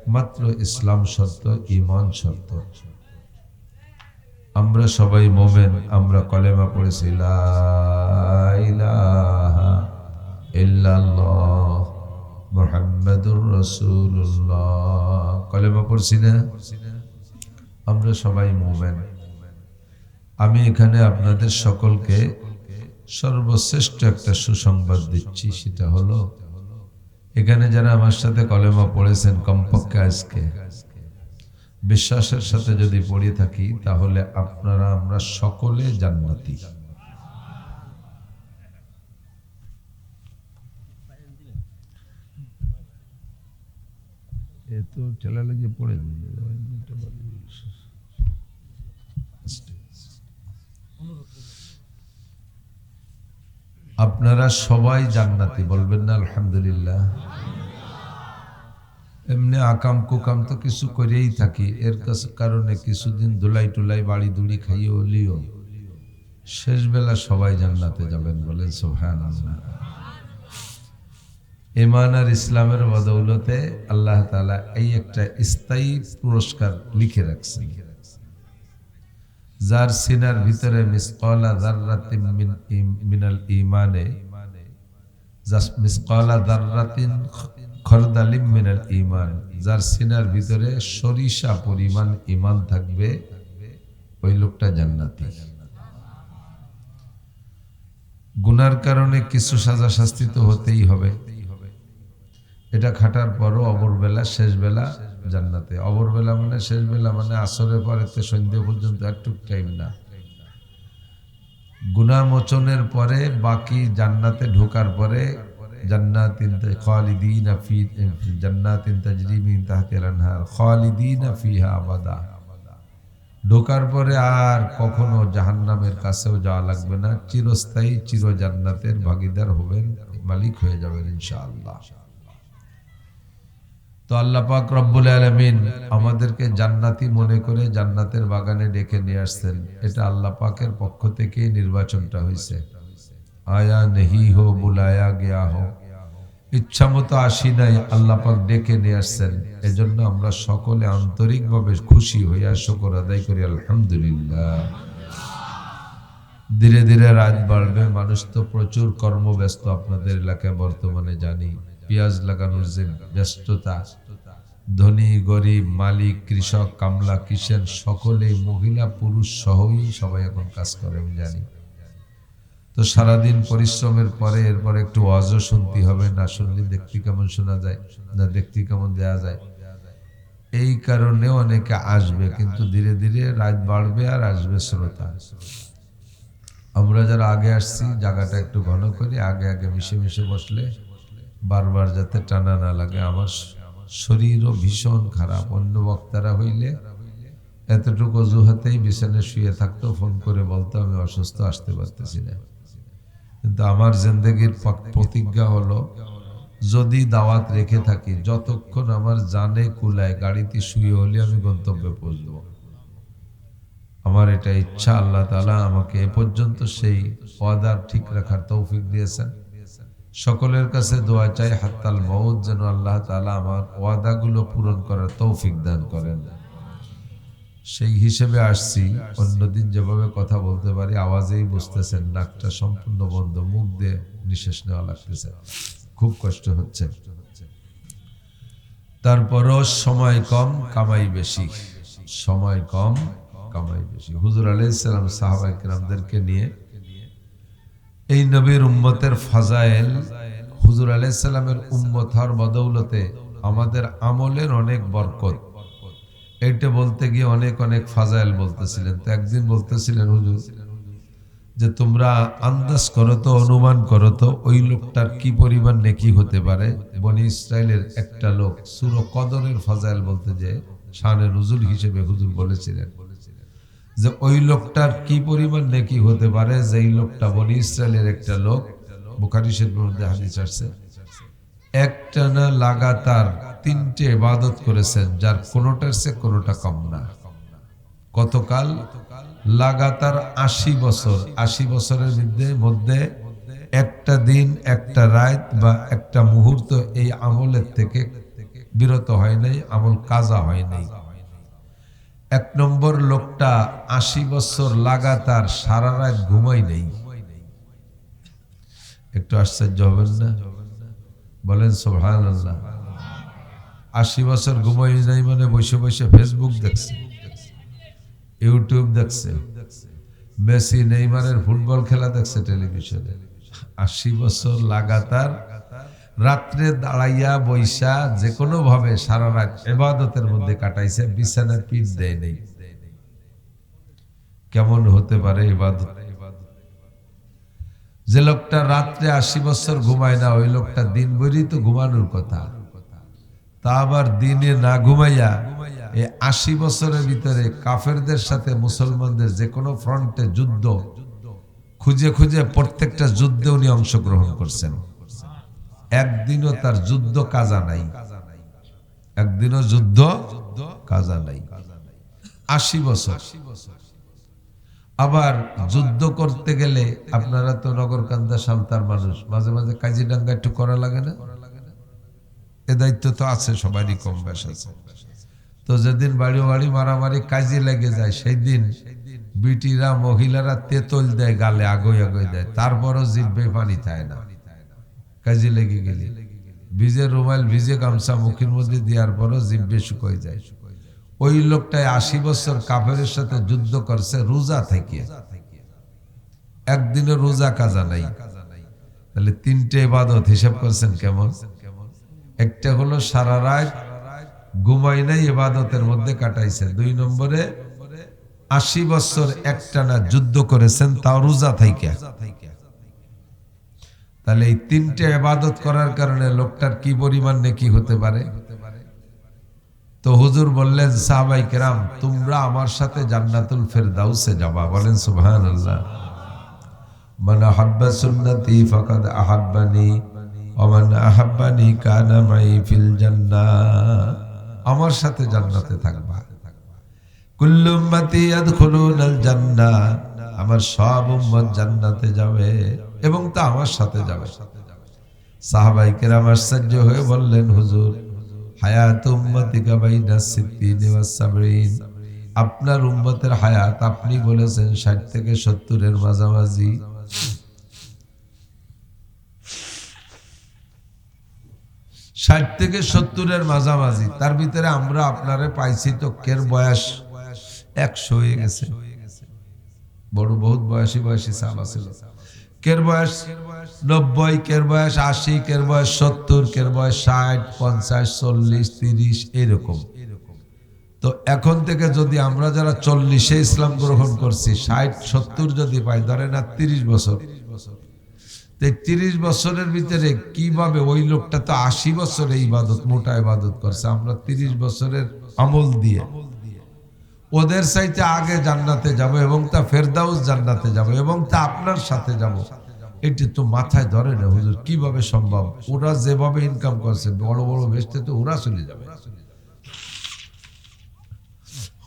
একমাত্র ইসলাম শর্ত, ঈমান শর্ত। আমরা সবাই মোমেন, আমরা কলেমা পড়েছি লা ইলাহা ইল্লাল্লাহ মুহাম্মাদুর রাসূলুল্লাহ, কলেমা পড়ছি না? আমরা সবাই মোমেন। আমি এখানে আপনাদের সকলকে সর্বশ্রেষ্ঠ একটা সুসংবাদ দিচ্ছি, সেটা হলো এখানে যারা আমার সাথে কলেমা পড়েছেন, কমপক্ষে আজকে বিশ্বাসের সাথে যদি পড়ে থাকি, তাহলে আপনারা আমরা সকলে জান্নাতি। এত ঠেলা লাগিয়ে পড়ে আপনারা সবাই জান্নাতি, বলবেন না আলহামদুলিল্লাহ? এমনি আকাম কুকাম তো কিছু করেই থাকি, এর কারণে কিছুদিন ধুলাই টুলাই বাড়ি দুড়ি খাইয়ে হলিও শেষ বেলা সবাই জান্নাতে যাবেন, বলেন সুবহানাল্লাহ। ঈমান আর ইসলামের বদৌলতে আল্লাহ তাআলা এই একটা স্থায়ী পুরস্কার লিখে রাখছেন। যার সিনার ভিতরে মিসকালা যাররাতিন মিনাল ঈমানে, মিসকালা যাররাতিন খরদালিম মিনাল ঈমান, যার সিনার ভিতরে সরিষা পরিমাণ ঈমান থাকবে, ওই লোকটা জান্নাতি। গুনার কারণে কিছু সাজা শাস্তি তো হতেই হবে, এটা খাটার পরও অবরবেলা শেষ বেলা জান্নাতে। অবরবেলা মানে শেষ বেলা মানে আসরের পরে তো সন্ধ্যা পর্যন্ত একটু টাইম না। গুনাহ মোচনের পরে বাকি জান্নাতে ঢোকার পরে জান্নাতিন খালিদিনা ফি জান্নাতিন তাজরি মিন তাহতিল আনহার খালিদিনা ফিহা আবাদা, ঢোকার পরে আর কখনো জাহান্নামের কাছেও যাওয়া লাগবে না, চিরস্থায়ী চির জান্নাতের ভাগীদার হবেন, মালিক হয়ে যাবেন ইনশাআল্লাহ। তো আল্লাহ পাক রব্বুল আলামিন আমাদেরকে জান্নাতি মনে করে জান্নাতের বাগানে ডেকে নিয়ে আসছেন। এটা আল্লাহ পাকের পক্ষ থেকেই নির্বাচনটা হয়েছে। আয়া নেহি হো বুলায়া গয়া হো, ইচ্ছা মতো আসি নাই, আল্লাহ পাক ডেকে নিয়ে আসছেন। এজন্য আমরা সকলে আন্তরিকভাবে খুশি হইয়া শুকর আদায় করি আলহামদুলিল্লাহ। ধীরে ধীরে রাত বাড়বে, মানুষ তো প্রচুর কর্মব্যস্ত আপনাদের এলাকায় বর্তমানে জানি। পেঁয়াজ লাগানোর যে ব্যস্ততা, ধনী গরিব মালিক কৃষক কামলা কিষেন সকলেই, মহিলা পুরুষ সহই সবাই এখন কাজ করে আমি জানি। তো সারাদিন পরিশ্রমের পরে এরপর একটু ওয়াজও শুনতে হবে, না শুনলে দেখতে কেমন শোনা যায়, না দেখতে কেমন দেয়া যায়। এই কারণে অনেকে আসবে, কিন্তু ধীরে ধীরে রাত বাড়বে আর আসবে শ্রোতা। আমরা যারা আগে আসছি জায়গাটা একটু ঘন করি, আগে আগে মিশে মিশে বসলে বারবার যাতে টানা না লাগে। আমার শরীরও ভীষণ খারাপ, অন্য বক্তারা হইলে এতটুকু অজুহাতেই বিছানায় শুয়ে থাকতো, ফোন করে বলতো আমি অসুস্থ, আসতে পারতেছি না। কিন্তু আমার জিন্দেগির প্রতিজ্ঞা হলো, যদি দাওয়াত রেখে থাকি, যতক্ষণ আমার জানে কুলায় গাড়িতে শুয়ে হলে আমি গন্তব্যে পৌঁছব। আমার এটা ইচ্ছা, আল্লাহ তাআলা আমাকে এ পর্যন্ত সেই ওয়াদা ঠিক রাখার তৌফিক দিয়েছেন। সকলের কাছে দোয়া চাই হাত্তাল মউত, যেন আল্লাহ তাআলা আমার ওয়াদাগুলো পূরণ করার তৌফিক দান করেন। সেই হিসেবে আসছি। অন্যদিন যেভাবে কথা বলতে পারি আওয়াজেই বুঝতেছেন নাকটা সম্পূর্ণ বন্ধ, মুখ দিয়ে নিঃশ্বাস নেওয়া লাগতেছে, খুব কষ্ট হচ্ছে। তারপরও সময় কম কামাই বেশি, সময় কম কামাই বেশি। হুজুর আলাইহিস সালাম সাহাবায়ে কেরামদেরকে নিয়ে এই নবীর উম্মতের ফাজাইল, হুজুর আলাইহিস সালামের উম্মত হওয়ার বদৌলতে আমাদের আমলের অনেক বরকত, এইটা বলতে গিয়ে অনেক অনেক ফাজাইল বলতেছিলেন। তো একদিন বলতেছিলেন হুজুর যে তোমরা আন্দাজ করো তো, অনুমান করো তো ওই লোকটার কি পরিমাণ নেকি হতে পারে। বনি ইসরাইলের একটা লোক সূরা কদরের ফাজাইল বলতে যে শানে নুজুল হিসেবে হুজুর বলেছিলেন যে ওই লোকটার কি পরিমাণ নেকি হতে পারে, যে এই লোকটা বনি ইসরাইলের একটা লোক, বুখারী শরীফের মধ্যে হাদিস আসছে, একটানা লাগাতার 3টে ইবাদত করেছেন, যার কোনোটার চেয়ে কোনোটা কম না। কতকাল? লাগাতার 80 বছর। 80 বছরের মধ্যে একটা দিন, একটা রাত বা একটা মুহূর্ত এই আমলের থেকে বিরত হয় নাই, আমল কাজা হয় নাই। 1 নম্বর, লোকটা 80 বছর লাগাতার সারা রাত ঘুমাই নেই। একটু আশ্চর্য হবেন না? বলেন সুবহানাল্লাহ। 80 বছর ঘুমাই নাই মানে বসে বসে ফেসবুক দেখছে, ইউটিউব দেখছে, মেসি নেইমারের ফুটবল খেলা দেখছে টেলিভিশনে। 80 বছর লাগাতার রাত্রে দাঁড়াইয়া বৈশা যে কোনো ভাবে সারা রাত ইবাদতের মধ্যে কাটাইছে, বিছানায় পিঠ দেয় নেই। কেমন হতে পারে ইবাদত? যে লোকটা রাত্রে 80 বছর ঘুমায় না, ওই লোকটা দিন ভরি তো ঘুমানোর কথা, তা আবার দিনে না ঘুমাইয়া এই 80 বছরের ভিতরে কাফেরদের সাথে মুসলমানদের যে কোনো ফ্রন্টে যুদ্ধ খুঁজে খুঁজে প্রত্যেকটা যুদ্ধে উনি অংশগ্রহণ করছেন। একদিনও তার যুদ্ধ কাজা নাই, একদিনও যুদ্ধ কাজা নাই। 80 বছর। আবার যুদ্ধ করতে গেলে আপনারা তো নগরকান্দা সান্তার মানুষ, মাঝে মাঝে কাজিডাঙ্গা একটু করা লাগে না? এ দায়িত্ব তো আছে, সবারই কম বেশ আছে। তো যেদিন বাড়ি বাড়ি মারামারি কাজে লেগে যায়, সেই দিন বিটিরা মহিলারা তেতল দেয় গালে, আগই আগই দেয়, তারপরও জিভে পানি থাকে না। কাজে লেগে গেলে ভিজে রুমাল ভিজে গামছা মুখের মধ্যে দেওয়ার পরও জিভে শুকিয়ে যায়। ওই লোকটায় 80 বছর কাফেরের সাথে যুদ্ধ করছে রোজা থেকে, একদিনও রোজা কাজা নাই। তাহলে 3টে ইবাদত হিসাব করছেন কেমন? একটা হলো সারা রাত ঘুমাই নাই, ইবাদতের মধ্যে কাটাইছে। 2 নম্বরে 80 বছর একটানা যুদ্ধ করেছেন, তাও রোজা থেকে। তাহলে এই 3টে ইবাদত করার কারণে লোকটার কি পরিমাণ নেকি হতে পারে? তো হুজুর বললেন, সাহাবায়ে কেরাম, তোমরা আমার সাথে জান্নাতুল ফেরদাউসে যাবা। বলেন সুবহানাল্লাহ। মান আহাব্বা সুন্নতি ফাকাদ আহাব্বানি ওয়া মান আহাব্বানি কানা মাই ফিল জান্নাহ। আমার সাথে জান্নাতে থাকবা। কুল্লু উম্মতি ইয়াদখুলুনাল জান্নাহ, আমার সব উম্মত জান্নাতে যাবে এবং তা আমার সাথে যাবে। সাহাবায়ে কেরাম আশ্চর্য হয়ে বললেন, হুজুর, হায়াত উম্মতিকা বাইনা সিদ্দিন ওয়াস সাবরিন, আপনার উম্মতের হায়াত আপনি বলেছেন 60 থেকে 70 এর মাঝামাঝি। 60 থেকে 70 এর মাঝামাঝি, তার ভিতরে আমরা আপনারে পাইছি তো কের বয়স 100 হয়ে গেছে। বড় বহুত বয়সী সাহাবা ছিল। কের বয়স 90, কের বয়স 80, কের বয়স 70, কের বয়স 60, 50, 40, 30 এরকম। তো এখন থেকে যদি আমরা যারা 40-এ ইসলাম গ্রহণ করছি, 60, 70 যদি পাই, ধরেন না 30 বছর, 30 বছরের ভিতরে কিভাবে ওই লোকটা তো 80 বছরে ইবাদত, মোটা ইবাদত করছে, আমরা 30 বছরের আমল দিয়ে ওদের চাইতে আগে জান্নাতে যাব এবং তা ফেরদাউস জান্নাতে যাব এবং তা আপনার সাথে যাব। এটি তো মাথায় ধরে না হুজুর, কিভাবে সম্ভব? ওরা যেভাবে ইনকাম করছে বড় বড় বেচতে, তো ওরা চলে যাবে।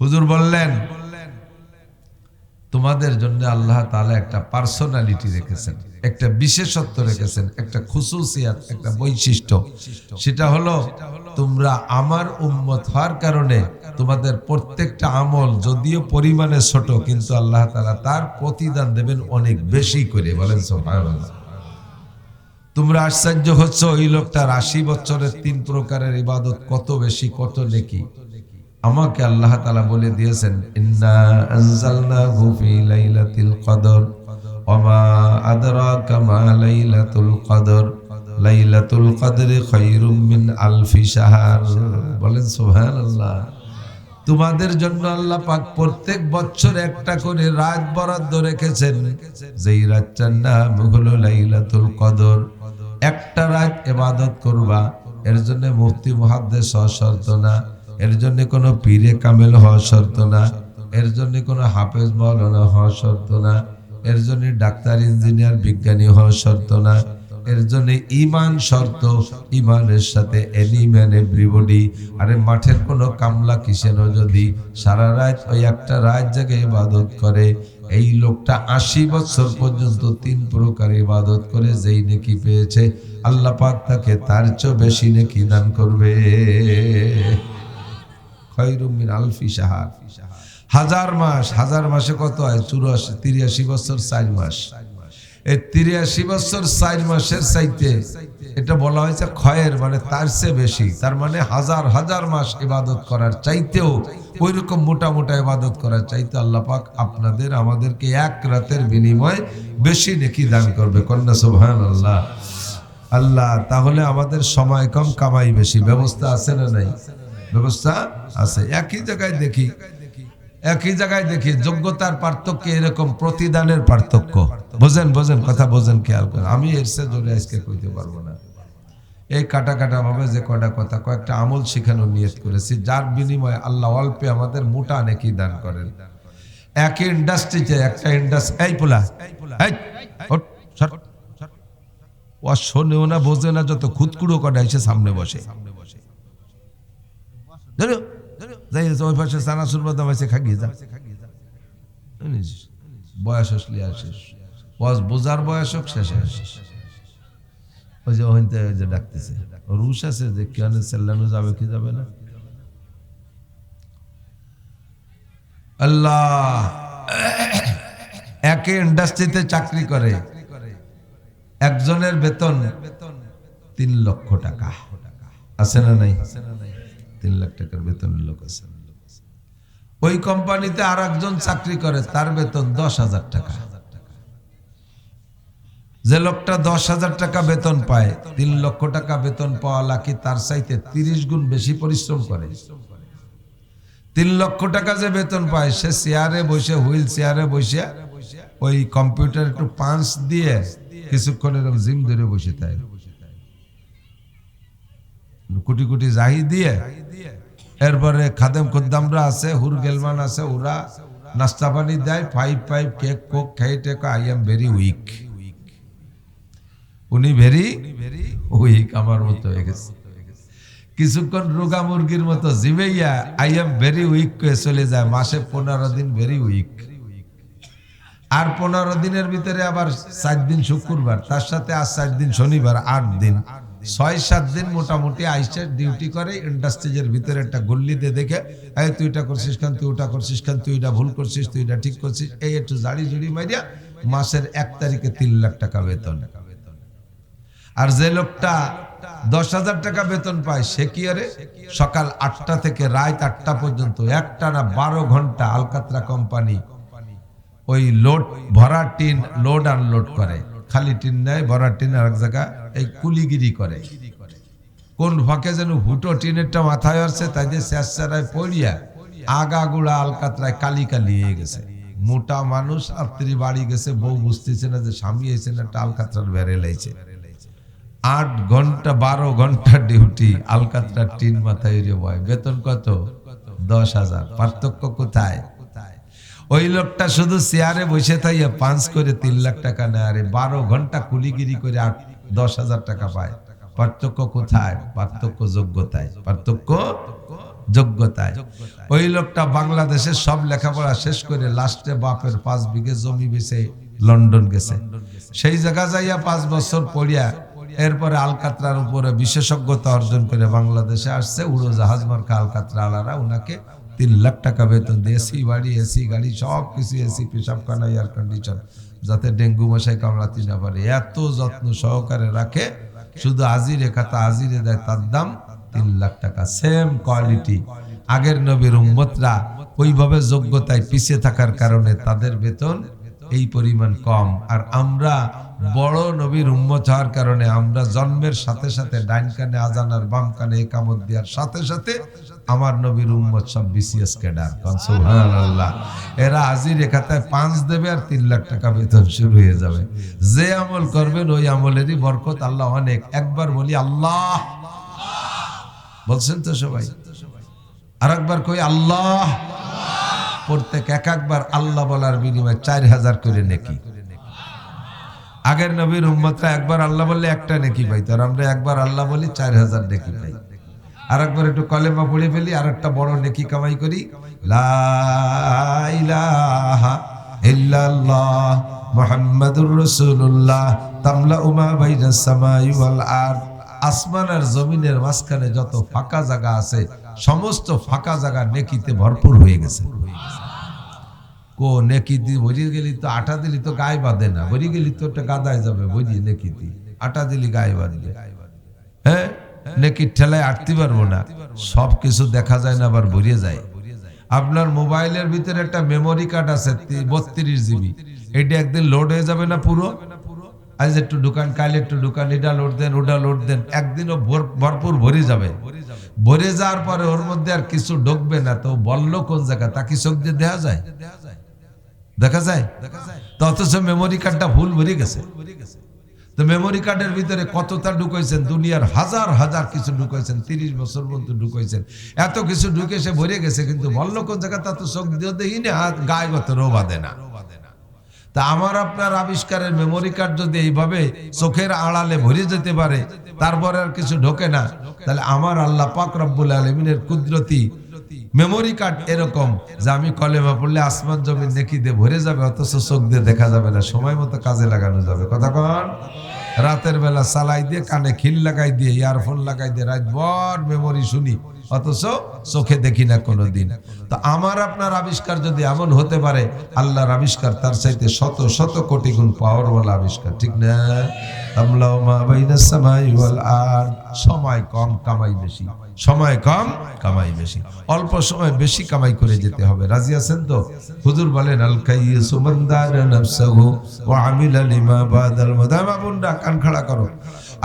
হুজুর বললেন, তোমাদের জন্য আল্লাহ তাআলা একটা পার্সোনালিটি রেখেছেন, একটা বিশেষত্ব রেখেছেন, একটা খুসুসিয়াত, একটা বৈশিষ্ট্য। সেটা হলো তোমরা আমার উম্মত হওয়ার কারণে তোমাদের প্রত্যেকটা আমল যদিও পরিমাণে ছোট, কিন্তু আল্লাহ তাআলা তার প্রতিদান দেবেন অনেক বেশি করে। বলেন সুবহানাল্লাহ। তোমরা আশ্চর্য হচ্ছ, ওই লোকটার 80 বছরের 3 প্রকারের ইবাদত কত বেশি, কত নেকি। আমাকে আল্লাহ তাআলা বলে দিয়েছেন, ইন্না আনজালনাহু ফি লাইলাতিল কদর ওয়া মা আদরাকা মা লাইলাতুল কদর লাইলাতুল কদরি খায়রুম মিন আলফি শাহর। বলেন সুবহানাল্লাহ। তোমাদের জন্য আল্লাহ পাক প্রত্যেক বছর একটা করে রাত বরাদ্দ রেখেছেন, যেই রাতটার নাম হলো লাইলাতুল কদর। একটা রাত ইবাদত করবা, এর জন্য মুফতি মুহাদ্দিস হওয়া শর্ত না, এর জন্য কোনো পীরে কামেল হওয়া শর্ত না, এর জন্য কোনো হাফেজ মাওলানা হওয়া শর্ত না, এর জন্য ডাক্তার, ইঞ্জিনিয়ার, বিজ্ঞানী হওয়া শর্ত না, এর জন্য ঈমান শর্ত, ঈমানের সাথে এলিম্যান এভরিবডি। আরে মাঠের কোনো কামলা কিসেন যদি সারা রাত ওই একটা রাত জেগে ইবাদত করে, এই লোকটা 80 বছর পর্যন্ত 3 প্রকার ইবাদত করে যেই নেকি পেয়েছে, আল্লাহ পাক তাকে তার চেয়ে বেশি নেকি দান করবে। খায়রুম মিন আলফি শাহর, হাজার মাস। হাজার মাসে কত হয়? 83 বছর 4 মাস। এই 83 বছর 4 মাসের চাইতে এটা বলা হয়েছে খয়ের, মানে তার চেয়ে বেশি। তার মানে হাজার হাজার মাস ইবাদত করার চাইতেও, ওই রকম মোটা মোটা ইবাদত করার চাইতে আল্লাহ পাক আপনাদের আমাদেরকে এক রাতের বিনিময়ে বেশি নেকি দান করবে। কন্যা সুবহানাল্লাহ। আল্লাহ, তাহলে আমাদের সময় কম, কামাই বেশি। ব্যবস্থা আছে না নাই? ব্যবস্থা আছে। একই জায়গায় দেখি যোগ্যতার পার্থক্য, এরকম প্রতিদানের পার্থক্য। বোঝেন কথা বোঝেন, খেয়াল করেন। আমি এর চেয়ে জোরে আজকে কইতে পারবো না। এই কাটা ভাবে যে কটা কথা, কয়েকটা আমল শিখানোর নিয়ত করেছি, যার বিনিময়ে আল্লাহ অল্পে আমাদের মোটা নেকি দান করেন। একই ইন্ডাস্ট্রিতে একটা ইন্ডাস্ট্রি, এই পোলা ও শোনেও না, বোঝে না, যত খুদকুড়ো কটা এসে সামনে বসে। ওই পাশে চানাচুর বাদাম আছে, খাগিয়ে যা। বয়স আসলে আসিস, বোঝার বয়স হোক, শেষে আসিস। ওই যে ওখান থেকে যে ডাকতেছে, রুশ আছে যে কেন সেল্লানো যাবে কি যাবে না। আল্লাহ, একে ইন্ডাস্ট্রিতে চাকরি করে, একজনের বেতন 3 লক্ষ টাকা। আছে না নাই? 3 লাখ টাকার বেতনের লোক আছে। ওই কোম্পানিতে আর একজন চাকরি করে, তার বেতন 10,000 টাকা। যে লোকটা 10,000 টাকা বেতন পায়, 3 লক্ষ টাকা বেতন পাওয়া লাকি তার চাইতে 30 গুণ বেশি পরিশ্রম করে। 3 লক্ষ টাকা যে বেতন পায়, সে চেয়ারে বসে, হুইল চেয়ারে বসে ওই কম্পিউটার একটু পাঞ্চ দিয়ে কিছুক্ষণ এরকম জিম ধরে বসে থাকে, কোটি কোটি জাহি দিয়ে। এরপরে খাদেম খুদ্দামরা আছে, হুর গেলমান আছে, ওরা নাস্তা পানি দেয়, 5 কেক কোক খাই টেক। I am very weak. উনি ভেরি উইক, আমার মতো হয়ে গেছে। কিছুক্ষণ রোগা মুরগির মতো জিবেইয়া আই এম ভেরি উইক করে চলে যায়। মাসে 15 দিন ভেরি উইক, আর 15 দিনের ভিতরে আবার 4 দিন শুক্রবার, তার সাথে আর 4 দিন শনিবার, 8 দিন, 6-7 দিন মোটামুটি আইসে ডিউটি করে। ইন্ডাস্ট্রিজের ভিতরে একটা গল্লি দিয়ে দেখে, এই তুই এটা করছিস কেন, তুই ওটা করছিস কেন, তুই এটা ভুল করছিস, তুই এটা ঠিক করছিস, এই একটু জাড়ি জুড়ি মারিয়া মাসের 1 তারিখে 3 লাখ টাকা বেতন। আর যে লোকটা 10,000 টাকা বেতন পায়, সে কি আরে সকাল 8টা থেকে রাত 8টা পর্যন্ত একটানা 12 ঘন্টা আলকাতরা কোম্পানি ওই লোড ভরা টিন লোড আনলোড করে। খালি টিন নেয়, ভরা টিন আর এক জায়গা এই কুলিগিরি করে। কোন ফাঁকে যেন হুটো টিনেরটা মাথায় আসছে, তাই দিয়ে শেষরায় পড়িয়া আগাগুড়া আলকাতরায় কালি হয়ে গেছে। মোটা মানুষ, রাত্রি বাড়ি গেছে, বউ বুঝতেছে না যে স্বামী এসে না, একটা আলকাতরার বেড়ে লাইছে। 8 ঘন্টা 12 ঘন্টা ডিউটি, আলকাতরার টিন মাথায় বয়, বেতন কত? 10,000। পার্থক্য কোথায়? ওই লোকটা শুধু চেয়ারে বসে থাইয়া পাঞ্চ করে 3 লাখ টাকা নেয়, আরে 12 ঘন্টা কুলিগিরি করে 10,000 টাকা পায়। পার্থক্য কোথায়? পার্থক্য যোগ্যতায়। পার্থক্য যোগ্যতায়। ওই লোকটা বাংলাদেশের সব লেখাপড়া শেষ করে লাস্টে বাপের 5 বিঘে জমি বেচে লন্ডন গেছে। সেই জায়গা যাইয়া 5 বছর পড়িয়া এরপরে আলকাতরার উপরে বিশেষজ্ঞতা অর্জন করে বাংলাদেশে আসছে। উড়োজাহাজ মার্কা আলকাতরা আলারা উনাকে 3 লাখ টাকা বেতন দিয়ে এসি বাড়ি, এসি গাড়ি, সব কিছু, এসি, পেশাবখানা, এয়ার কন্ডিশন, যাতে ডেঙ্গু মশাই কামড়াতে না পারে, এত যত্ন সহকারে রাখে। শুধু আজিরে খাতা আজিরে দেয়, তার দাম 3 লাখ টাকা। Same quality. আগের নবীর উম্মতরা ওইভাবে যোগ্যতায় পিছিয়ে থাকার কারণে তাদের বেতন এই পরিমাণ কম। আর আমরা বড় নবীর উম্মত হওয়ার কারণে আমরা জন্মের সাথে সাথে ডাইন কানে আজান আর বাম কানে ইকামত দেওয়ার সাথে সাথে আমার নবীর উম্মত সব বিসিএস ক্যাডার। সুবহানাল্লাহ। এরা আজিরে খাতায় 5 দেবে আর 3 লাখ টাকা বেতন শুরু হয়ে যাবে। যে আমল করবেন ওই আমলেরই বরকত আল্লাহ অনেক। একবার বলি আল্লাহ, বলছেন তো সবাই? আর একবার কই আল্লাহ। প্রত্যেক একবার আল্লাহ বলার বিনিময়ে 4,000 করে নেকি। আগের নবীর উম্মতরা একবার আল্লাহ বললে একটা নেকি পাইতো, আর আমরা একবার আল্লাহ বলি 4000 নেকি পাই। আর একবার একটু কলেমা পড়ে ফেলি, আর একটা বড় নেকি কামাই করি, লা ইলাহা ইল্লাল্লাহ মুহাম্মাদুর রাসূলুল্লাহ তামলাউ মা বাইনাস সামাই ওয়াল আরদ। আসমান আর জমিনের মাঝখানে যত ফাঁকা জায়গা আছে সমস্ত ফাঁকা জায়গা নেকিতে ভরপুর হয়ে গেছে। কো নেকি দি ভরি গেলি তো আটা দিলি তো গায়ে বাঁধে না, ভরি গেলি তো একটা গাদায় যাবে, ভরি নেকি দি আটা দিলি গায়ে বাঁধবে। হ্যাঁ, নেকির ঠেলায় আটতে পারবো না, সব কিছু দেখা যায় না, আবার ভরিয়ে যায়। আপনার মোবাইলের ভিতরে একটা মেমোরি কার্ড আছে 32 জিবি, এটা একদিন লোড হয়ে যাবে না পুরো। আজ একটু দোকান, কাল একটু দোকান, এটা লোড দেন ওটা লোড দেন, একদিনও ভরপুর ভরে যাবে। ভরে যাওয়ার পরে ওর মধ্যে আর কিছু ঢুকবে না, তো বললো কোন জায়গা তা কি চোখ দিয়ে দেখা যায়? দেখা যায় তো, অথচ মেমোরি কার্ডটা ভুল ভরে গেছে। তো মেমোরি কার্ডের ভিতরে কতটা ঢুকাইছেন, দুনিয়ার হাজার হাজার কিছু ঢুকাইছেন, 30 বছর পর্যন্ত ঢুকাইছেন, এত কিছু ঢুকে সে ভরে গেছে, কিন্তু বললো কোন জায়গা তা তো চোখ দিয়ে দেখি না, গায়ে গত রো বাঁধে না। তা আমার আপনার আবিষ্কারের মেমোরি কার্ড যদি এইভাবে চোখের আড়ালে ভরে যেতে পারে, তারপরে আর কিছু ঢোকে না, তাহলে আমার আল্লাহ পাক রব্বুল আলামিনের কুদরতি মেমোরি কার্ড এরকম যে আমি কলেমা পড়লে আসমান জমিন নেকি দিয়ে ভরে যাবে, অথচ চোখ দিয়ে দেখা যাবে না, সময় মতো কাজে লাগানো যাবে। কথা কন, রাতের বেলা চালাই দিয়ে কানে খিল লাগাই দিয়ে ইয়ারফোন লাগাই দিয়ে রাত ভর মেমোরি শুনি, অথচ চোখে দেখি না কোনোদিন। তো আমার আপনার আবিষ্কার যদি এমন হতে পারে, আল্লাহর আবিষ্কার তার চাইতে শত শত কোটি গুণ পাওয়ারওয়ালা আবিষ্কার, ঠিক না? তামলাউ মা বাইনাস সামাই ওয়াল আরদ। সময় কম কামাই বেশি, সময় কম কামাই বেশি, অল্প সময় বেশি কামাই করে যেতে হবে। রাজি আছেন তো? হুজুর বলেন আল কাইয়িসু মান দানা নাফসাহু ওয়া আমিলা লিমা বাদাল মাউত। বাবুরা কান খাড়া করো।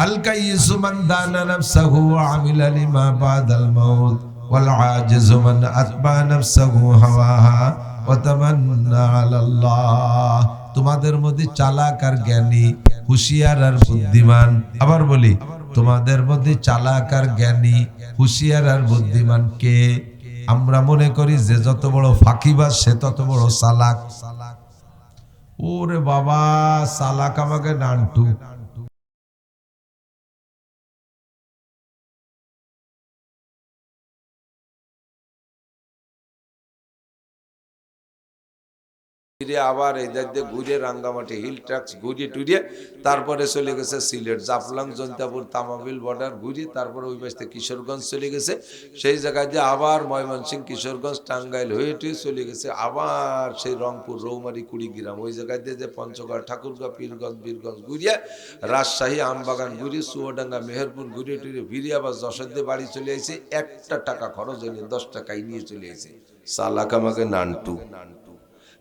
আল কাইয়িসু মান দানা নাফসাহু ওয়া আমিলা লিমা বাদাল মাউত ওয়াল আজিজু মান আতবা নাফসাহু হাওয়াহা ওয়া তামান্না আলাল্লাহ। তোমাদের মধ্যে চালাক আর জ্ঞানী, হুঁশিয়ার আর বুদ্ধিমান, আবার বলি তোমাদের মধ্যে চালাক আর জ্ঞানী, হুঁশিয়ার আর বুদ্ধিমান কে? আমরা মনে করি যে যত বড় ফাঁকিবাজ সে তত বড় চালাক। ওরে বাবা, চালাক আমাকে নান্টু। আবার এই দায়িত্বে ঘুরে রাঙ্গামাটি হিল ট্রাক্স ঘুরে টুরিয়ে তারপরে চলে গেছে সিলেট, জাফলং, জৈন্তাপুর, তামাবিল বর্ডার ঘুরে তারপরে ওই পাশে কিশোরগঞ্জ চলে গেছে, সেই জায়গায় দিয়ে আবার ময়মনসিংহ, কিশোরগঞ্জ, টাঙ্গাইল হয়ে টুয়ে চলে গেছে, আবার সেই রংপুর, রৌমারি, কুড়িগ্রাম, ওই জায়গায় দিয়ে যে পঞ্চগড়, ঠাকুরগাঁও, পীরগঞ্জ, বীরগঞ্জ ঘুরিয়ে রাজশাহী, আমবাগান ঘুরে চুয়াডাঙ্গা, মেহেরপুর ঘুরে টুরে ফিরে আবার যশোর দিয়ে বাড়ি চলে আসে। একটা টাকা খরচ হয়নি, 10 টাকায় নিয়ে চলে আসে। চালাক আমাকে নান্টু।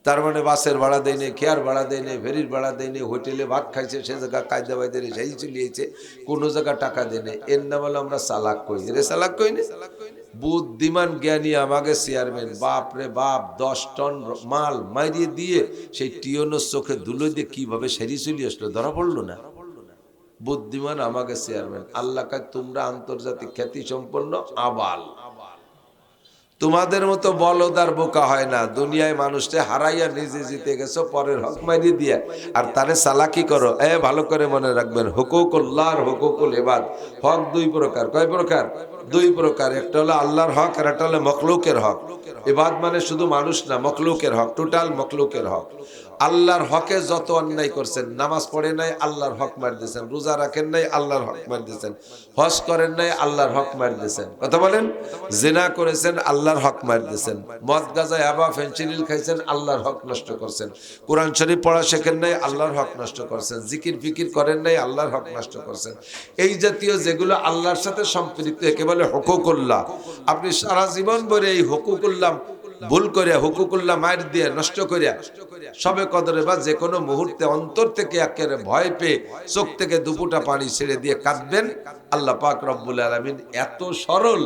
তার মানে বাসের ভাড়া দেয় নেই, খেয়ার ভাড়া দেয় নেই, ফেরির ভাড়া দেয় নেই, হোটেলে ভাত খাইছে সে জায়গা কায়দা বাইদের সেই চলিয়েছে, কোনো জায়গা টাকা দেয় নেই। এর নাম হলো আমরা চালাক কই রে, চালাক কই না। বুদ্ধিমান জ্ঞানী আমাকে চেয়ারম্যান, বাপ রে বাপ, 10 টন মাল মারিয়ে দিয়ে সেই টিয়নোর চোখে ধুলো দিয়ে কিভাবে সেরি চলে আসলো, ধরা পড়লো না। বুদ্ধিমান আমাকে চেয়ারম্যান। আল্লাহ কাজ তোমরা আন্তর্জাতিক খ্যাতি সম্পন্ন আবাল, তোমাদের মতো বলদার বোকা হয় না। দুনিয়ায় মানুষকে হারাইয়া নিজে জিতে গেছো পরের হক মারি দিয়া, আর তারে চালাকি করো। ভালো করে মনে রাখবেন, হুকুকুল্লাহ আর হুকুকুল ইবাদ। হক 2 প্রকার। কয় প্রকার? 2 প্রকার। একটা হলো আল্লাহর হক আর একটা হলো মখলুকের হক। ইবাদ মানে শুধু মানুষ না, মখলুকের হক, টোটাল মখলুকের হক। আল্লাহর হকে যত অন্যায় করছেন, নামাজ পড়ে নাই আল্লাহর হক মার দিয়েছেন, রোজা রাখেন নাই আল্লাহর হক মার দিয়েছেন, হজ করেন নাই আল্লাহর হক মার দিয়েছেন, কথা বলেন, জিনা করেছেন আল্লাহর হক মার দিয়েছেন, মদ গাঁজা ইয়াবা ফেনসিডিল খাইছেন আল্লাহর হক নষ্ট করছেন, কোরআন শরীফ পড়া শেখেন নাই আল্লাহর হক নষ্ট করছেন, জিকির ফিকির করেন নাই আল্লাহর হক নষ্ট করছেন। এই জাতীয় যেগুলো আল্লাহর সাথে সম্পৃক্ত একে বলে হুকুকুল্লাহ। আপনি সারা জীবন ভরে এই হুকুকুল্লাহ ভুল করে, হুকুকুল্লাহ মার দিয়ে নষ্ট করিয়া সবে কদরে বা যে কোনো মুহূর্তে অন্তর থেকে একেবারে ভয় পেয়ে চোখ থেকে দুপুটা পানি ছেড়ে দিয়ে কাঁদবেন। আল্লাহ পাক রব্বুল আলামিন এত সরল,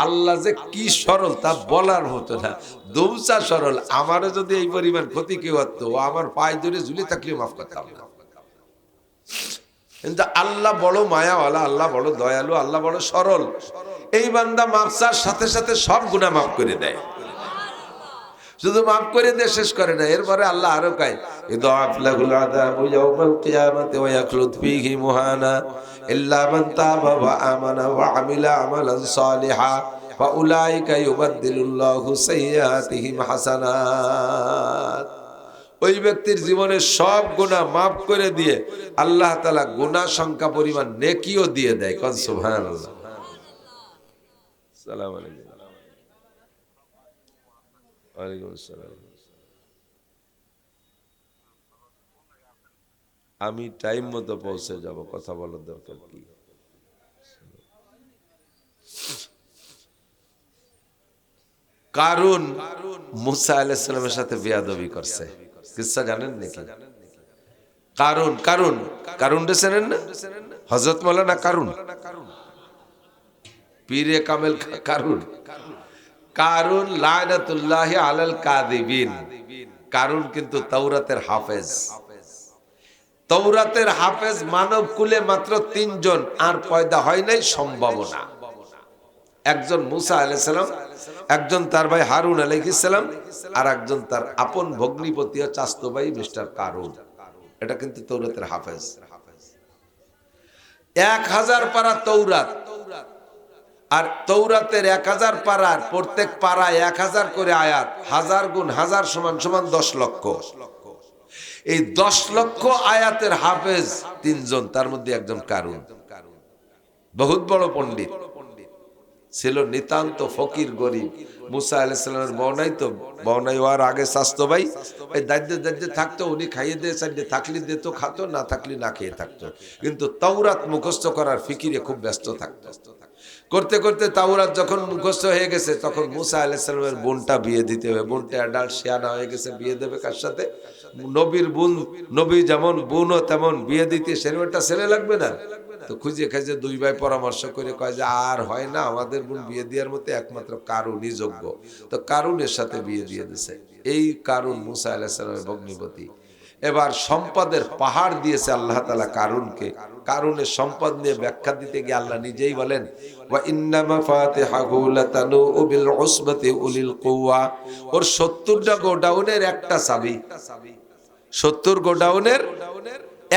আল্লাহ যে কি সরল তা বলার হতো না, দৌচা সরল। আমারও যদি এই পরিমাণ ক্ষতি কেউ হতো, আমার পায়ে ধরে ঝুলে থাকলেও মাফ করতাম না। কিন্তু আল্লাহ বড় মায়াওয়ালা, আল্লাহ বড় দয়ালু, আল্লাহ বড় সরল। এই বান্দা মাফ চাওয়ার সাথে সাথে সব গুনাহ মাফ করে দেয়। শুধু মাফ করে দিয়ে শেষ করে না, এরপরে আল্লাহ আরো কয় ইদাফ লাহুল আযাবু ইয়াওমাল কিয়ামাতি ওয়া ইয়াখলুদ ফীহি মুহানা ইল্লা মান তাবা ওয়া আমানা ওয়া আমিলা আমালান সালিহা ফাউলাইকা ইউবাদদিলুল্লাহু সাইয়্যাতিহিম হাসানাত। ওই ব্যক্তির জীবনের সব গুনাহ মাফ করে দিয়ে আল্লাহ তাআলা গুনাহ সংখ্যা পরিমাণ নেকিও দিয়ে দেয়। কোন সুবহানাল্লাহ। আসসালামু আলাইকুম। ওয়ালাইকুম আসসালাম। আমি টাইম মতো পৌঁছে যাব, কথা বলার দরকার কি? কারুন মুসা আলাইহিস সালামের সাথে বেয়াদবি করছে, কিসসা জানেন নাকি? কারুন কারুন কারুন চেনেন না? হযরত মাওলানা কারুন, পীরে কামেল কারুন। কারুন লানাতুল্লাহি আলাল কাযিবিন। কারুন কিন্তু তাওরাতের হাফেজ। তাওরাতের হাফেজ মানব কুলে মাত্র 3 জন, আর পয়দা হয় নাই সম্ভাবনা। একজন মুসা আলাইহিস সালাম, একজন তার ভাই হারুন আলাইহিস সালাম, আর একজন তার আপন ভগ্নিপতি ও চাচতো ভাই মিস্টার কারুন। এটা কিন্তু তাওরাতের হাফেজ। 1000 পারা তাওরাত, আর তৌরাতের 1000 পারার প্রত্যেক পারায় 1000 করে আয়াত, 1000 গুণ 1000 সমান সমান 10 লক্ষ। এই 10 লক্ষ আয়াতের হাফেজ 3 জন, তার মধ্যে একজন কারুন। বহুত বড় পণ্ডিত ছিল, নিতান্ত ফকির গরিব। মুসা আলাইহিস সালামের বউনাই তো, বউনাই হওয়ার আগে স্বাস্থ্য ভাই এই দায়িত্বে দায়িত্বে থাকতো, উনি খাইয়ে দিয়ে চাইলে থাকলে দিত, খাতো, না থাকলে না খেয়ে থাকতো। কিন্তু তাওরাত মুখস্থ করার ফিকিরে খুব ব্যস্ত থাকতো। করতে করতে তাওরাত যখন মুখস্থ হয়ে গেছে, তখন মুসা আলাইহিস সালামের বোনটা বিয়ে দিতে হবে। বোনটা অ্যাডাল্ট শিয়ানা হয়ে গেছে, বিয়ে দেবে কার সাথে? নবীর বোন, নবী যেমন বোনও তেমন, বিয়ে দিতে সেরকম একটা ছেলে লাগবে না? তো খুঁজে খুঁজে 2 ভাই পরামর্শ করে কয় যে আর হয় না, আমাদের বোন বিয়ে দেওয়ার মতো একমাত্র কারুনই যোগ্য। তো কারুনের সাথে বিয়ে দিয়ে দিছে। এই কারুন মুসা আলাইহিস সালামের ভগ্নিপতি। এবার সম্পদের পাহাড় দিয়েছে আল্লাহ তাআলা কারুনকে। কারুনের সম্পদ নিয়ে ব্যাখ্যা দিতে গিয়ে আল্লাহ নিজেই বলেন ওয়া ইন্না মাফাতিহাহু লাতানু বিল উসবাতি উলিল কুওয়া। ওর 70টা গোডাউনের একটা চাবি, 70 গোডাউনের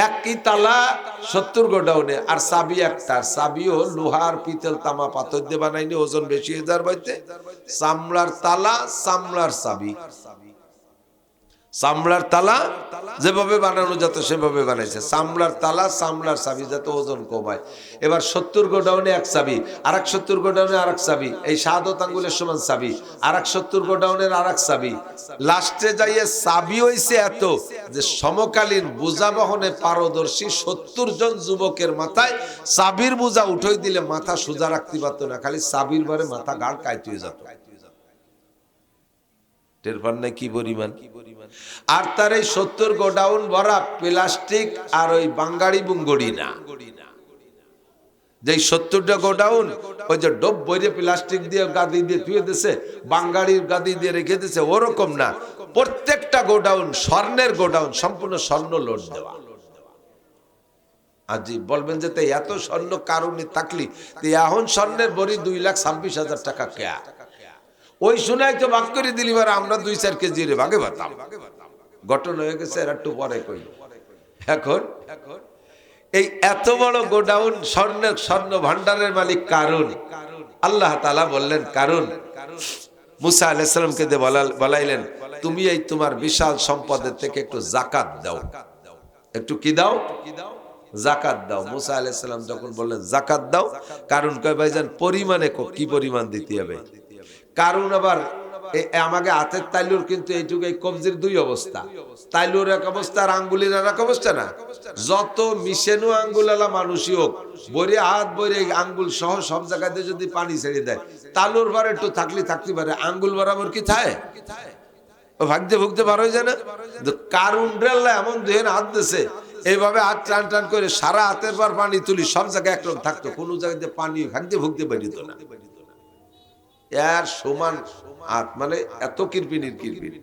একই তালা, 70 গোডাউনে, আর চাবি একটা। চাবিও লোহার, পিতল, তামা, পাথর দিয়ে বানাইনি, ওজন বেশি হয়ে যাওয়ার বাইতে। চামড়ার তালা, চামড়ার চাবি। চামড়ার তালা যেভাবে বানানো যেত সেভাবে বানাইছে, চামড়ার তালা, চামড়ার চাবি, যাতে ওজন কমায়। এবার 70 গোডাউনে এক চাবি, আর এক 70 গোডাউনে আর এক চাবি, এই শাহাদত আঙ্গুলের সমান চাবি, আর এক 70 গোডাউনের আর এক চাবি। লাস্টে যাইয়ে চাবি হইছে এত যে সমকালীন বোঝা বহনে পারদর্শী 70 জন যুবকের মাথায় চাবির বোঝা উঠাই দিলে মাথা সোজা রাখতে পারতো না, খালি চাবির বারে মাথা গাড় কাইতে যেত। টের পান নাই কি পরিমাণ? আর তার এই 70 গোডাউন ভরা প্লাস্টিক আর ওই বাঙ্গাড়ি বুঙ্গড়ি না, যে 70টা গোডাউন ওই যে ডব বইরে প্লাস্টিক দিয়ে গাদি দিয়ে ধুয়ে দিছে, বাঙ্গাড়ির গাদি দিয়ে রেখে দিছে, ওরকম না। প্রত্যেকটা গোডাউন স্বর্ণের গোডাউন, সম্পূর্ণ স্বর্ণ লোড দেওয়া। আজি বলবেন যে তাই এত স্বর্ণ কারণে থাকলি এখন স্বর্ণের বড়ি 2,26,000 টাকা কেয়া? ওই শুনাই তো ভাগ করে দিলি, আমরা 2-4 কেজি রে ভাগে ভাতাম। ঘটনা হয়ে গেছে, এর একটু পরে কই। এখন এই এত বড় গোডাউন, স্বর্ণ ভান্ডারের মালিক কারুন। আল্লাহ তাআলা বললেন কারুন, মুসা আলাইহিস সালামকে দিয়ে বলাইলেন, তুমি এই তোমার বিশাল সম্পদের থেকে একটু যাকাত দাও। একটু কি দাও? যাকাত দাও। মুসা আলাইহিস সালাম যখন বললেন যাকাত দাও, কারুন কয় ভাইজান পরিমাণে কি পরিমাণ দিতে হবে? কারণ আবার আমাকে হাতের তাইলুর কিন্তু এইটুকু, এই কবজির 2 অবস্থা, তাইলুর এক অবস্থা আর আঙ্গুলের এক অবস্থা না। যত মিশেনু আঙ্গুলালা মানুষই হোক, বইরে হাত বইরে আঙ্গুল সহ সব জায়গাতে যদি পানি ছেড়ে দেয়, তালুর বার একটু থাকতে পারে, আঙ্গুল বরাবর কি থাকে? ভাগতে ভুগতে বার হয়ে যায় না? কারণ এমন দেহের হাত দিছে, এইভাবে হাত টান টান করে সারা হাতের পর পানি তুলি, সব জায়গায় একরকম থাকতো, কোনো জায়গাতে পানি ভাগতে ভুগতে বেরিত না। এর সমান হাত, মানে এত কিরপিনির কিরপিন।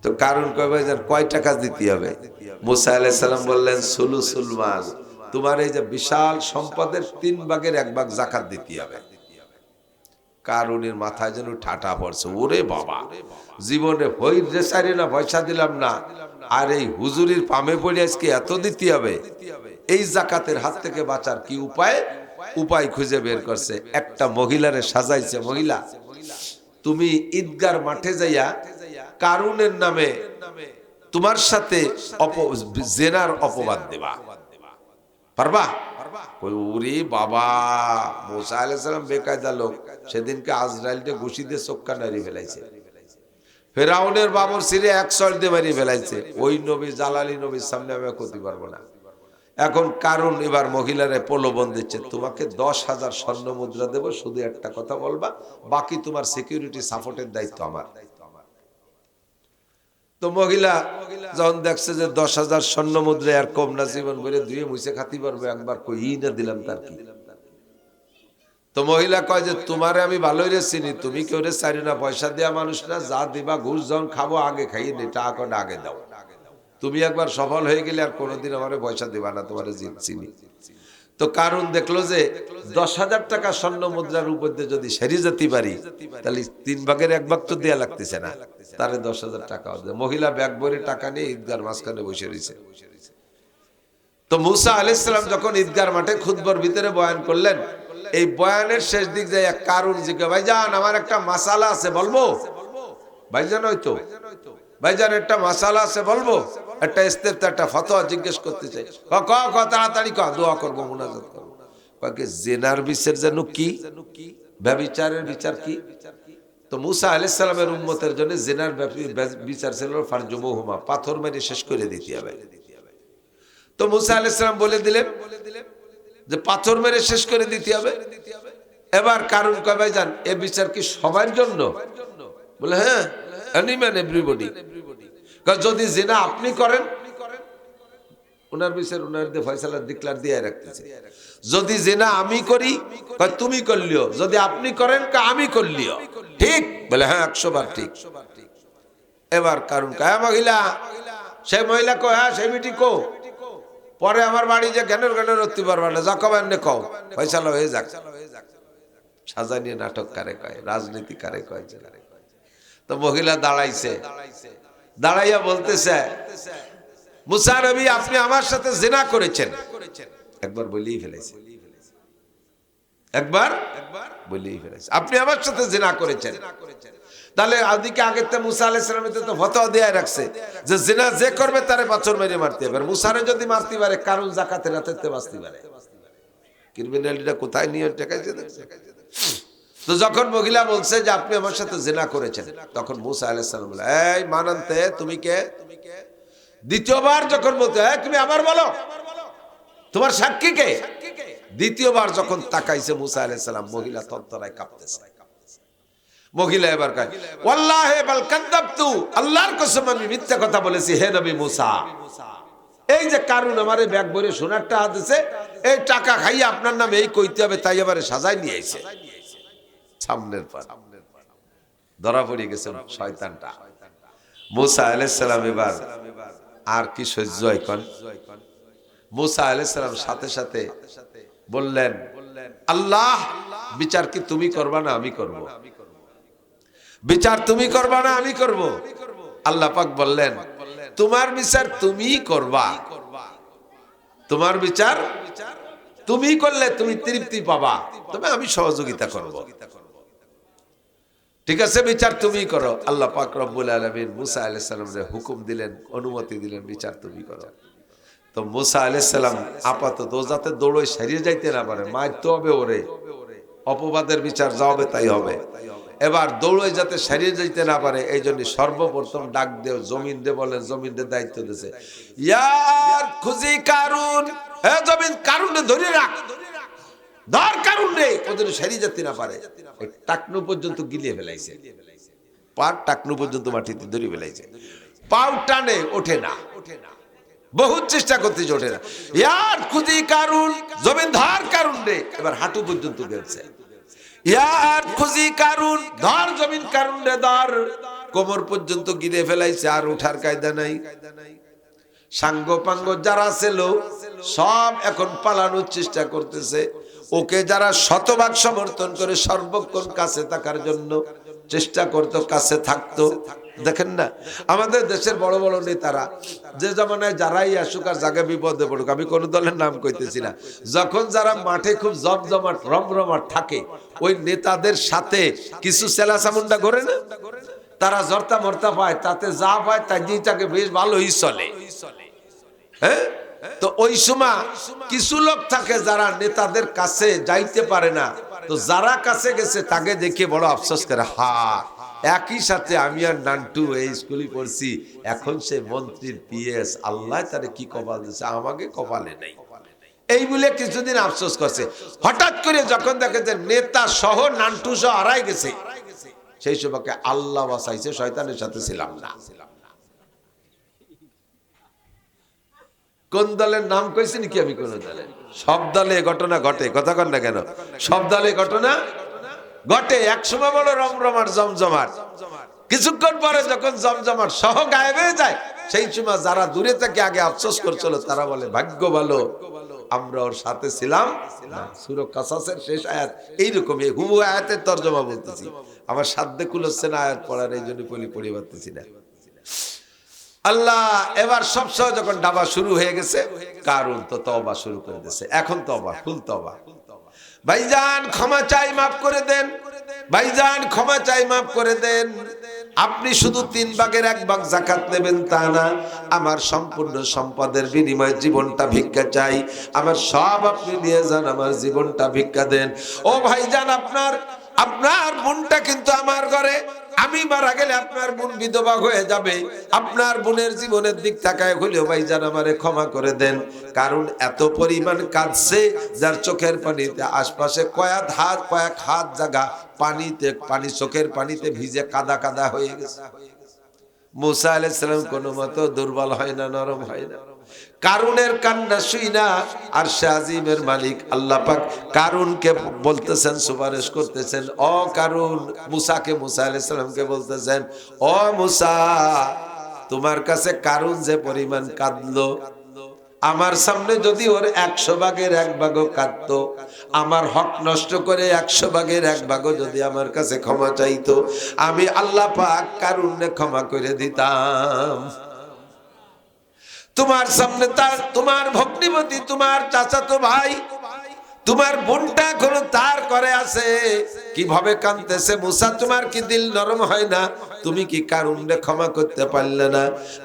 তো কারণ কয় ভাইজান কয় টাকা দিতে হবে? মুসা আলাইহিস সালাম বললেন সুলুসুল মাল, তোমার এই যে বিশাল সম্পদের 3 ভাগের 1 ভাগ যাকাত দিতে হবে। কারুনের মাথায় যেন ঠাটা পড়ছে, ওরে বাবা, জীবনে হই রে সারি না পয়সা দিলাম না, আর এই হুজুরির পামে পড়ে আজকে এত দিতে হবে। এই জাকাতের হাত থেকে বাঁচার কি উপায়? উপায় খুঁজে বের করছে। একটা মহিলারে সাজাইছে, মহিলা তুমি ঈদগার মাঠে যাইয়া কারুনের নামে তোমার সাথে জেনার অপবাদ দেবা, পারবা? ওরে বাবা, মুসা আলাইহিস সালাম বেকায়দা লোক, সেদিনকে আজরাইলকে ঘুষি দিয়ে চোখটা নাড়িয়ে ফেলাইছে, ফেরাউনের বাবর সিরে 100 দিয়ে মারিয়ে ফেলাইছে। ওই নবী জালালি নবীর সামনে আমি করতে পারবো না। এখন কারণ এবার মহিলারে প্রলোভন দিচ্ছে, তোমাকে 10,000 স্বর্ণ মুদ্রা দেব, শুধু একটা কথা বলবা, বাকি তোমার সিকিউরিটি সাপোর্টের দায়িত্ব আমার। তো মহিলা যখন দেখছে যে 10,000 স্বর্ণ মুদ্রা আর কম না, জীবন ভরে ধুয়ে মুছে খাতি পারবে, একবার কই না দিলাম তার কি। তো মহিলা কয় যে তোমারে আমি ভালোই রে চিনি, তুমি কেউ রে চারি না, পয়সা দেওয়া মানুষ না, যা দিবা ঘুষ যখন খাবো আগে খাইয়ে নি, টাকা আগে দাও। তুমি একবার সফল হয়ে গেলে আর কোনোদিন আমারে পয়সা দিবা না, তোমারে চিনি। তো কারণ দেখলো যে 10,000 টাকা স্বর্ণ মুদ্রার উপর দিয়ে যদি সেরে যেতে পারি, তাহলে 3 ভাগের 1 ভাগ তো দেয়া লাগতেছে না, তারে 10,000 টাকা। মহিলা ব্যাগ ভরে টাকা নিয়ে ঈদগার মাঝখানে বসে রয়েছে। তো মুসা আলাইহিস সালাম যখন ঈদগার মাঠে খুতবার ভিতরে বয়ান করলেন, এই বয়ানের শেষ দিক যায় কারণ জিজ্ঞাসা, ভাইজান আমার একটা মাসালা আছে বলবো? ভাইজান হয়তো ভাইজান একটা মাসালা আছে বলবো, একটা ইস্তেফতা, একটা ফতোয়া জিজ্ঞেস করতে চাই। তাড়াতাড়ি ক, দোয়া করবো, মুনাজাত করবো। কয়েক জেনার বিচার যেন কি, ব্যভিচারের বিচার কি? তো মুসা আলাইহিস সালামের উম্মতের জন্য জেনার বিচার ছিল ফারজুমুহুমা, পাথর মেরে শেষ করে দিতে হবে। তো মুসা আলাইহিস সালাম বলে দিলেন যে পাথর মেরে শেষ করে দিতে হবে। এবার কারণ কয়, ভাইজান এ বিচার কি সবার জন্য? বলে হ্যাঁ, এনিম্যান এভরিবডি। যদি জিনা আপনি করেন, উনার বিচার উনার দিয়ে ফয়সালা ডিক্লার দিয়ে রাখতেছে। যদি জিনা আমি করি, তুমি করলিও, যদি আপনি করেন আমি করলিও, ঠিক? বলে হ্যাঁ, 100 বার ঠিক। এবার কারণ কয়, মহিলা, সেই মহিলা কয়, হ্যাঁ সেই মিটি কো, পরে আমার বাড়ি যে জ্ঞানের উঠতে পারবা না, যা কবেন নে কও, ফয়সালা হয়ে যাক। সাজা নিয়ে নাটক কারে কয়, রাজনীতি কারে কয়। তো মহিলা দাঁড়াইছে, দাঁড়াইয়া বলতেছে, মুসা নবী আপনি আমার সাথে জিনা করেছেন। একবার বলেই ফেলেছে, একবার বলেই ফেলেছে, আপনি আমার সাথে জিনা করেছেন। তাহলে ওদিকে আগের তো মুসা আলাইহিস সালামের তো ফতোয়া দেয়া রাখছে যে জিনা যে করবে তারে পাথর মেরে মারতে হবে। মুসারে যদি মারতে পারে, কারণ যাকাতের রাতে বাঁচতে পারে। ক্রিমিনালিটা কোথায় নিয়ে টেকাইছে। তো যখন মহিলা বলছে যে আপনি আমার সাথে জিনা করেছেন, তখন মুসা আলাইহিস সালাম বলে, এই মানান্তে তুমি কে? দ্বিতীয়বার যখন বলতে, তুমি আবার বলো, তোমার সাক্ষী কে? দ্বিতীয়বার যখন তাকাইছে মুসা আলাইহিস সালাম, মহিলা তরতরায় কাঁপতেছে। মহিলা এবার কয়, ওয়াল্লাহি বাল কাযাবতু, আল্লাহর কসম আমি মিথ্যা কথা বলেছি হে নবী মুসা। এই যে কারণ আমারে ব্যাগ ভরে সোনার টাকা দিছে, এই টাকা খাইয়া আপনার নামে এই কইতে হবে, তাই এবারে সাজাই নিয়ে আইছে। সামনের পর ধরা পড়ে গেছে শয়তানটা। মুসা আলাইহিস সালাম এবার আর কি সহ্য হয় কোন? মুসা আলাইহিস সালাম সাথে সাথে বললেন, আল্লাহ বিচার কি তুমি করবা না আমি করব? বিচার তুমি করবা না আমি করব? আল্লাহ পাক বললেন, তোমার বিচার তুমি করবা, তোমার বিচার তুমি করলে তুমি তৃপ্তি পাবা, তবে আমি সহযোগিতা করব। ঠিক আছে, বিচার তুমি করো। আল্লাহ পাক রব্বুল আলামিন মুসা আলাইহিস সালামের হুকুম দিলেন, অনুমতি দিলেন, বিচার তুমি করো। তো মুসা আলাইহিস সালাম আপাতত যাতে দৌড়ে সারিয়ে যাইতে না পারে, মারতে হবে ওরে, অপবাদের বিচার যা হবে তাই হবে। এবার দৌড়ে যাতে সারিয়ে যাইতে না পারে, এই জন্য সর্বপ্রথম ডাক দেও জমিন দে, বলেন জমিন দে দায়িত্ব দিয়েছে, ইয়ার খুজি কারুন, হে জমিন কারুনে ধরে রাখ, ধর কারুনে, ওদের সারিয়ে যেতে না পারে। টাকনু পর্যন্ত গিলিয়ে ফেলাইছে, পার টাকনু পর্যন্ত মাটিতে ধরে ফেলাইছে, পাও টানে ওঠে না, বহুত চেষ্টা করতেছে ওঠে না। ইয়ার খুজি কারুন, জমিন ধর কারুন রে, এবার হাঁটু পর্যন্ত গেছে। ইয়ার খুজি কারুন, ধর জমিন কারুন রে ধর, কোমর পর্যন্ত গিলে ফেলাইছে, আর ওঠার কায়দা নাই। সাঙ্গ পাঙ্গ যারা ছিল সব এখন পালানোর চেষ্টা করতেছে। ওকে যারা শতভাগ সমর্থন করে সর্বক্ষণ কাছে থাকার জন্য চেষ্টা করতো, কাছে থাকতো। দেখেন না আমাদের দেশের বড় বড় নেতারা, যে জামানায় যারাই আসুক আর জায়গা বিপদে পড়ুক, আমি কোন দলের নাম কইতেছি না, যখন যারা মাঠে খুব জমজমাট রমরমাট থাকে, ওই নেতাদের সাথে কিছু সেলা সামুন্ডা ঘরে না, তারা জর্তা মর্তা পায়, তাতে যা পায় তাই দিয়ে তাকে বেশ ভালোই চলে। হ্যাঁ, তো ওই সময় কিছু লোক থাকে যারা নেতাদের কাছে যাইতে পারে না, তো যারা কাছে গেছে তাকে দেখে বড় আফসোস করে, হা একই সাথে আমি আর নান্টু এই স্কুলে পড়ছি, এখন সে মন্ত্রীর পিএস, আল্লাহ তারে কি কপাল দিয়েছে, আমাকে কপালে নেই। এই বলে কিছুদিন আফসোস করছে। হঠাৎ করে যখন দেখে যে নেতা সহ নান্টু সহ হারাই গেছে, সেই সময়কে আল্লাহ বাঁচাইছে, শয়তানের সাথে ছিলাম না। কোন দলের নাম কইছি নাকি আমি? কোন দলে? সব দলে ঘটনা ঘটে, কথা কন না কেন? সব দলে ঘটনা ঘটে। একসময় বড় রমরমার জমজমাট, কিছুক্ষণ পরে যখন জমজমাট সহ গায়েব হয়ে যায়, সেই সময় যারা দূরে থেকে আগে আফসোস করছিল, তারা বলে ভাগ্য ভালো আমরা ওর সাথে ছিলাম না। সূরা কাসাসের শেষ আয়াত এইরকম, এই হুবহু আয়াতের তরজমা বলতেছি, আমার সাধ্যে কুলোচ্ছে না আয়াত পড়ার, এই জন্য পড়ি পারতেছি না। আল্লাহ এবার সবসময় যখন ডাবা শুরু হয়ে গেছে, কারুন তো তওবা শুরু করে দিয়েছে। এখন তওবা, ফুল তওবা। ভাইজান ক্ষমা চাই, মাফ করে দেন। ভাইজান ক্ষমা চাই, মাফ করে দেন। আপনি শুধু 3 ভাগের 1 ভাগ যাকাত নেবেন তা না, আমার সম্পূর্ণ সম্পদের বিনিময়ে জীবনটা ভিক্ষা চাই। আমার সব আপনি নিয়ে যান, আমার জীবনটা ভিক্ষা দেন। ও ভাইজান, আপনার বোনটা কিন্তু আমার ঘরে, আমি মারা গেলে আপনার বোন বিধবা হয়ে যাবে। আপনার বোনের জীবনের দিক তাকায় হলেও ভাইজান আমারে ক্ষমা করে দেন। কারণ এত পরিমাণ কাঁদছে, যার চোখের পানিতে আশপাশে কয়েক হাত জায়গা পানি চোখের পানিতে ভিজে কাদা কাদা হয়ে গেছে। মুসা আলাইহিস সালাম কোনো মতো দুর্বল হয় না, নরম হয় না। কারুনের কান্না শুই না, আর শাজিমের মালিক আল্লাহ পাক কারুনকে বলতেছেন, সুপারিশ করতেছেন, ও কারুন, মুসা আলাইহিস সালামকে বলতেছেন, ও মুসা, তোমার কাছে কারুন যে পরিমাণ কাঁদলো, আমার সামনে যদি ওর 100 ভাগের 1 ভাগও কাঁদতো, আমার হক নষ্ট করে 100 ভাগের 1 ভাগও যদি আমার কাছে ক্ষমা চাইতো, আমি আল্লাহ পাক কারুনকে ক্ষমা করে দিতাম। তোমার সামনে তোমার ভগ্নিপতি, তোমার চাচাতো ভাই, তোমার বোনটা এখনো তার করে আছে, কিভাবে কাঁদতেছে। মুসা, তোমার কি দিল নরম হয় না? তুমি কি কারুনকে ক্ষমা করতে পারলে না?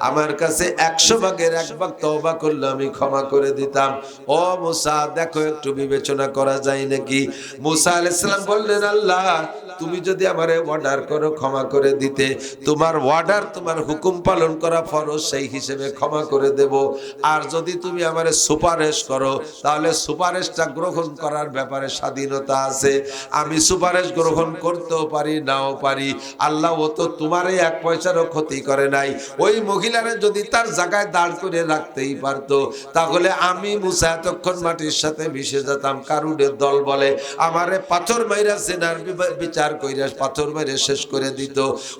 আমার কাছে 100 ভাগের 1 ভাগ তওবা করলে আমি ক্ষমা করে দিতাম। ও মুসা, দেখো একটু বিবেচনা করা যায় নাকি? মুসা আলাইহিস সালাম বললেন, আল্লাহ তুমি যদি আমারে অর্ডার করো ক্ষমা করে দিতে, তোমার অর্ডার, তোমার হুকুম পালন করা ফরজ, সেই হিসেবে ক্ষমা করে দেব। আর যদি তুমি আমারে সুপারিশ করো, তাহলে সুপারিশটা গ্রহণ করার ব্যাপারে স্বাধীনতা আছে। আমি সুপারিশ গ্রহণ করতেও পারি, নাও পারি। আল্লাহ ও তো তোমারে 1 পয়সারও ক্ষতি করে নাই। ওই মহিলারে যদি তার জায়গায় দাঁড় করে রাখতেই পারতো, তাহলে আমি মুসা এতক্ষণ মাটির সাথে মিশে যেতাম। কারুনের দল বলে আমারে পাথর মাইরা সেনার বিচার কইরা পাথর মেরে শেষ করে দিত।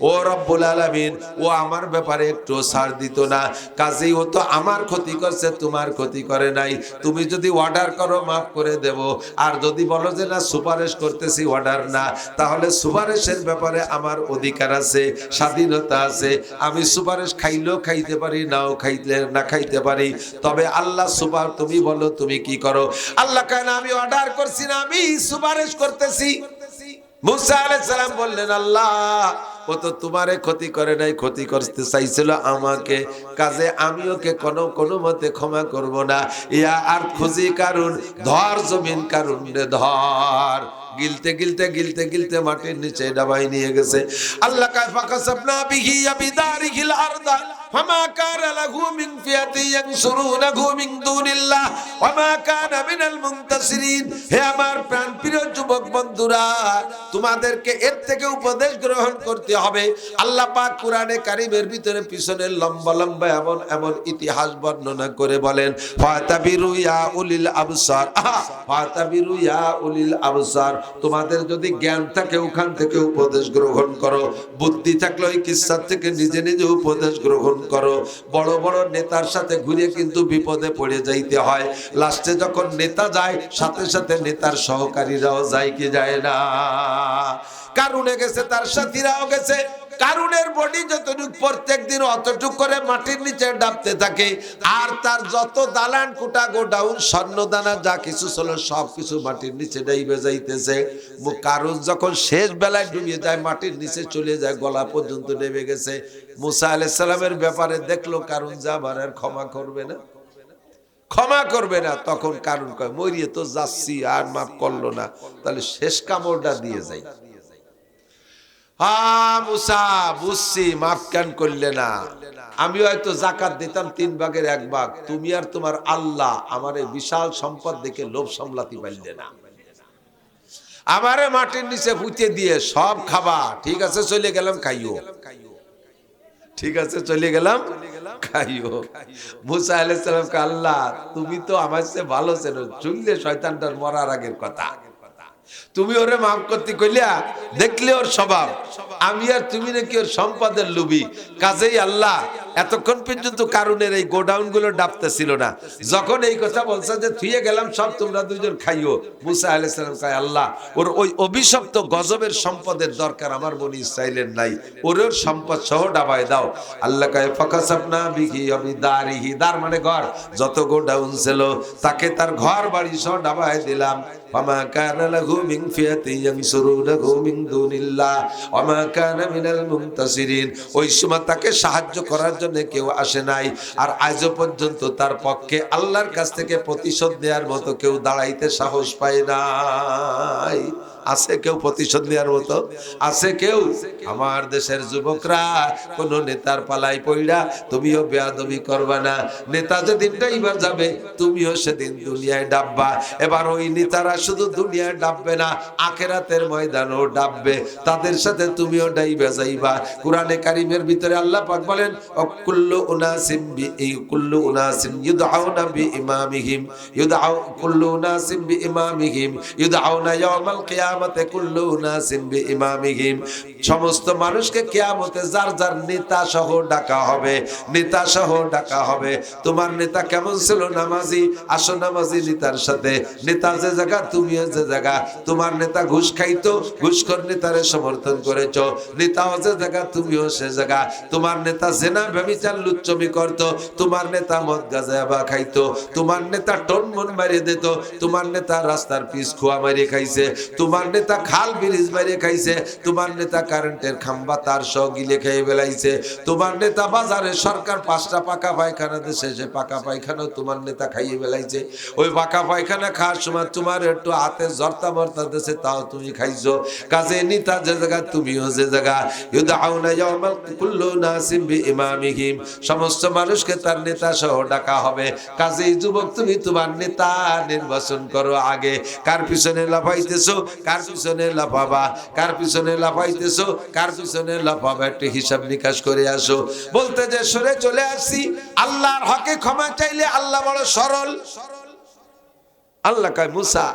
ও রব্বুল আলামিন, ও আমার ব্যাপারে একটু ছাড় দিত না। কাজেই ও তো আমার ক্ষতি করছে, তোমার ক্ষতি করে নাই। তুমি যদি অর্ডার করো মাফ করে দেব, আর যদি বলো যে না সুপারিশ করতেছি, অর্ডার না, তাহলে সুপারিশের ব্যাপারে আমার অধিকার আছে, স্বাধীনতা আছে। আমি সুপারিশ খাইলেও খাইতে পারি, নাও খাইতে পারি। তবে আল্লাহ সুপার, তুমি বলো তুমি কি করো? আল্লাহ কেন, আমি অর্ডার করছি না, আমি সুপারিশ করতেছি। মুসা আলাইহিস সালাম বললেন, আল্লাহ ও তো তোমারে ক্ষতি করে নাই, ক্ষতি করতে চাইছিল আমাকে, কাজে আমি ওকে কোনো মতে ক্ষমা করব না। ইয়া আর খুঁজি কারুন, ধর জমিন কারুন রে ধর। গিলতে মাটির নিচে ডাবাই নিয়ে গেছে। আল্লাহ কায় ফাকাসাবনা বিহি বিদারিহিল আরদা ফামা কানা লাহু মিন ফিয়াতি ইয়ানসুরুনাহু মিন দুনিল্লাহ ওয়া মা কানা মিনাল মুনতাসিরিন। হে আমার প্রাণপ্রিয় যুবক বন্ধুরা, তোমাদেরকে এর থেকে উপদেশ গ্রহণ করতে হবে। আল্লাহ পাক কোরআনে কারীমের ভিতরে পিছনে লম্বা লম্বা এমন ইতিহাস বর্ণনা করে বলেন, ফাতাবিরু ইয়া উলিল আবসার, ফাতাবিরু ইয়া উলিল আবসার। তোমাদের যদি জ্ঞান থাকে ওখান থেকে উপদেশ গ্রহণ করো, বুদ্ধি থাকলে ওই কিসসা থেকে নিজে নিজে উপদেশ গ্রহণ করো। বড় বড় নেতার সাথে ঘুরে কিন্তু বিপদে পড়ে যাইতে হয়। লাস্টে যখন নেতা যায়, সাথে সাথে নেতার সহকারীরাও যায় কি যায় না? কারণে গেছে, তার সাথীরাও গেছে। কারুনের বডি যতটুক প্রত্যেক দিন অতটুক করে মাটির নিচে ডাবতে থাকে, আর তার যত দালান কোটা গোডাউন স্বর্ণদানা যা কিছু ছিল সব কিছু মাটির নিচে ডাইবে যাইতেছে। কারুন যখন শেষ বেলায় ডুবে যায়, মাটির নিচে চলে যায়, গলা পর্যন্ত নেমে গেছে। মুসা আলাইহিস সালামের ব্যাপারে দেখলো কারুন যা আমার আর ক্ষমা করবে না, ক্ষমা করবে না। তখন কারুন কয়, মরিয়ে তো যাচ্ছি, আর মাফ করলো না, তাহলে শেষ কামড়টা দিয়ে যাই। মুসা, বুঝছি, মাফ কেন করলে না? আমি হয়তো জাকাত দিতাম 3 ভাগের 1 ভাগ, তুমি আর তোমার আল্লাহ আমার এই বিশাল সম্পদ দেখে লোভ সামলাতে পারলে না। আমারে মাটির নিচে পুঁতে দিয়ে সব খাবা, ঠিক আছে চলে গেলাম, খাইও। ঠিক আছে চলে গেলাম, খাইও। মুসা আলাইহিস সালাম কে, আল্লাহ তুমি তো আমার চেয়ে ভালো চেনো, শুনলে শয়তানটার মরার আগের কথা। তুমি ওরে মাফ করতে কইলা, দেখলে ওর স্বভাব, আমি আর তুমি নাকি ওর সম্পদের লোভী। কাজেই আল্লাহ এতক্ষণ পর্যন্ত কারুনের এই গোডাউন গুলো ডাবতেছিল না, যখন এই কথা বলছে যে থুয়ে গেলাম সব, তোমরা দুইজন খাইও, মুসা আলাইহিস সালাম কয়, আল্লাহ ওর ওই অভিশপ্ত গজবের সম্পদের দরকার আমার বনি ইসরাইলের নাই, ওর সম্পদ সহ ডাবায় দাও। আল্লাহ কয়, ফাকাসাবনা বিহি বিদারিহি, দার মানে ঘর, যত গোডাউন ছিল তাকে তার ঘর বাড়ি সহ ডাবায় দিলাম। ওয়ামা কানা লাহু মিন ফিয়াতিন ইয়ানসুরুনাহু মিন দুনিল্লাহ ওয়ামা কানা মিনাল মুনতাসিরিন, ওই সময় তাকে সাহায্য করার জন্য কেউ আসে নাই, আর আজও পর্যন্ত তার পক্ষে আল্লাহর কাছ থেকে প্রতিশোধ দেওয়ার মতো কেউ দাঁড়াইতে সাহস পায় নাই। আছে কেউ প্রতিশোধ নেওয়ার মতো? আছে কেউ? আমার দেশের যুবকরা, কোন নেতার পালাই পইড়া তুমিও বেয়াদবি করবা না। নেতা যেদিন ডাইবার যাবে, তুমিও সেদিন দুনিয়ায় ডাববা। এবার ওই নেতারা শুধু দুনিয়ায় ডাববে না, আখিরাতের ময়দানও ডাববে, তাদের সাথে তুমিও ডাইবা যাইবা। কুরআনে কারীমের ভিতরে আল্লাহ পাক বলেন, কুল্লু উনাসিম ইউদআউনা বিইমামিহিম, কুল্লু উনাসিম বিইমামিহিম ইউদআউনা ইয়াওমাল কিয়ামাতে কুল্লু উনাসিম বিইমামিহিম, সমস্ত মানুষকে কিয়ামতে যার যার নেতা সহ ডাকা হবে, নেতা সহ ডাকা হবে। তোমার নেতা কেমন ছিল? নামাজি, আসো নামাজি নেতার সাথে। নেতা যে জায়গা, তুমিও যে জায়গা। তোমার নেতা ঘুষ খাইতো, ঘুষখোর নেতারে সমর্থন করেছো। নেতাও যে জায়গা, তুমিও সে জায়গা। তোমার নেতা জেনা ব্যভিচার লুচ্চমি করতো, তোমার নেতা মদ গাঁজা খাইতো। তোমার নেতা টনমন মারিয়ে দিত, তোমার নেতা রাস্তার পিচ খোয়া মারিয়ে খাইছে। তোমার নেতা খাল ব্রিজ মারিয়ে খাইছে। তোমার নেতা কারেন্টের খাম্বা তার সহ গিলে খেয়ে বেলাইছে। তোমার নেতা বাজারে সরকার 5টা পাকা পায়খানা দিছে, সে পাকা পায়খানা তোমার নেতা খাইয়ে বেলাইছে। ওই পাকা পায়খানা খাওয়ার সময় তোমার একটু হাতে জর্তা মর্তা দিছে, তাও তুমি খাইছো। কাজে নেতা যে জায়গা, তুমিও যে জায়গা। ইউদআউনা ইয়াওমাল কুল্লু নাসিম বিইমামিহিম, সমস্ত মানুষকে তার নেতা সহ ডাকা হবে। কাজেই যুবক, তুমি তোমার নেতা নির্বাচন করো আগে। কার পিছনে লাফাইতেছো, কার পিছনে লাফাবা, কার পিছনে লাফাইতেছো, কার পিছনে লাফাবা, একটু হিসাব নিকাশ করে আসো। বলতে যে সরে চলে আসছি, আল্লাহর হকে ক্ষমা চাইলে আল্লাহ বড় সরল। আল্লাহ কয়, মুসা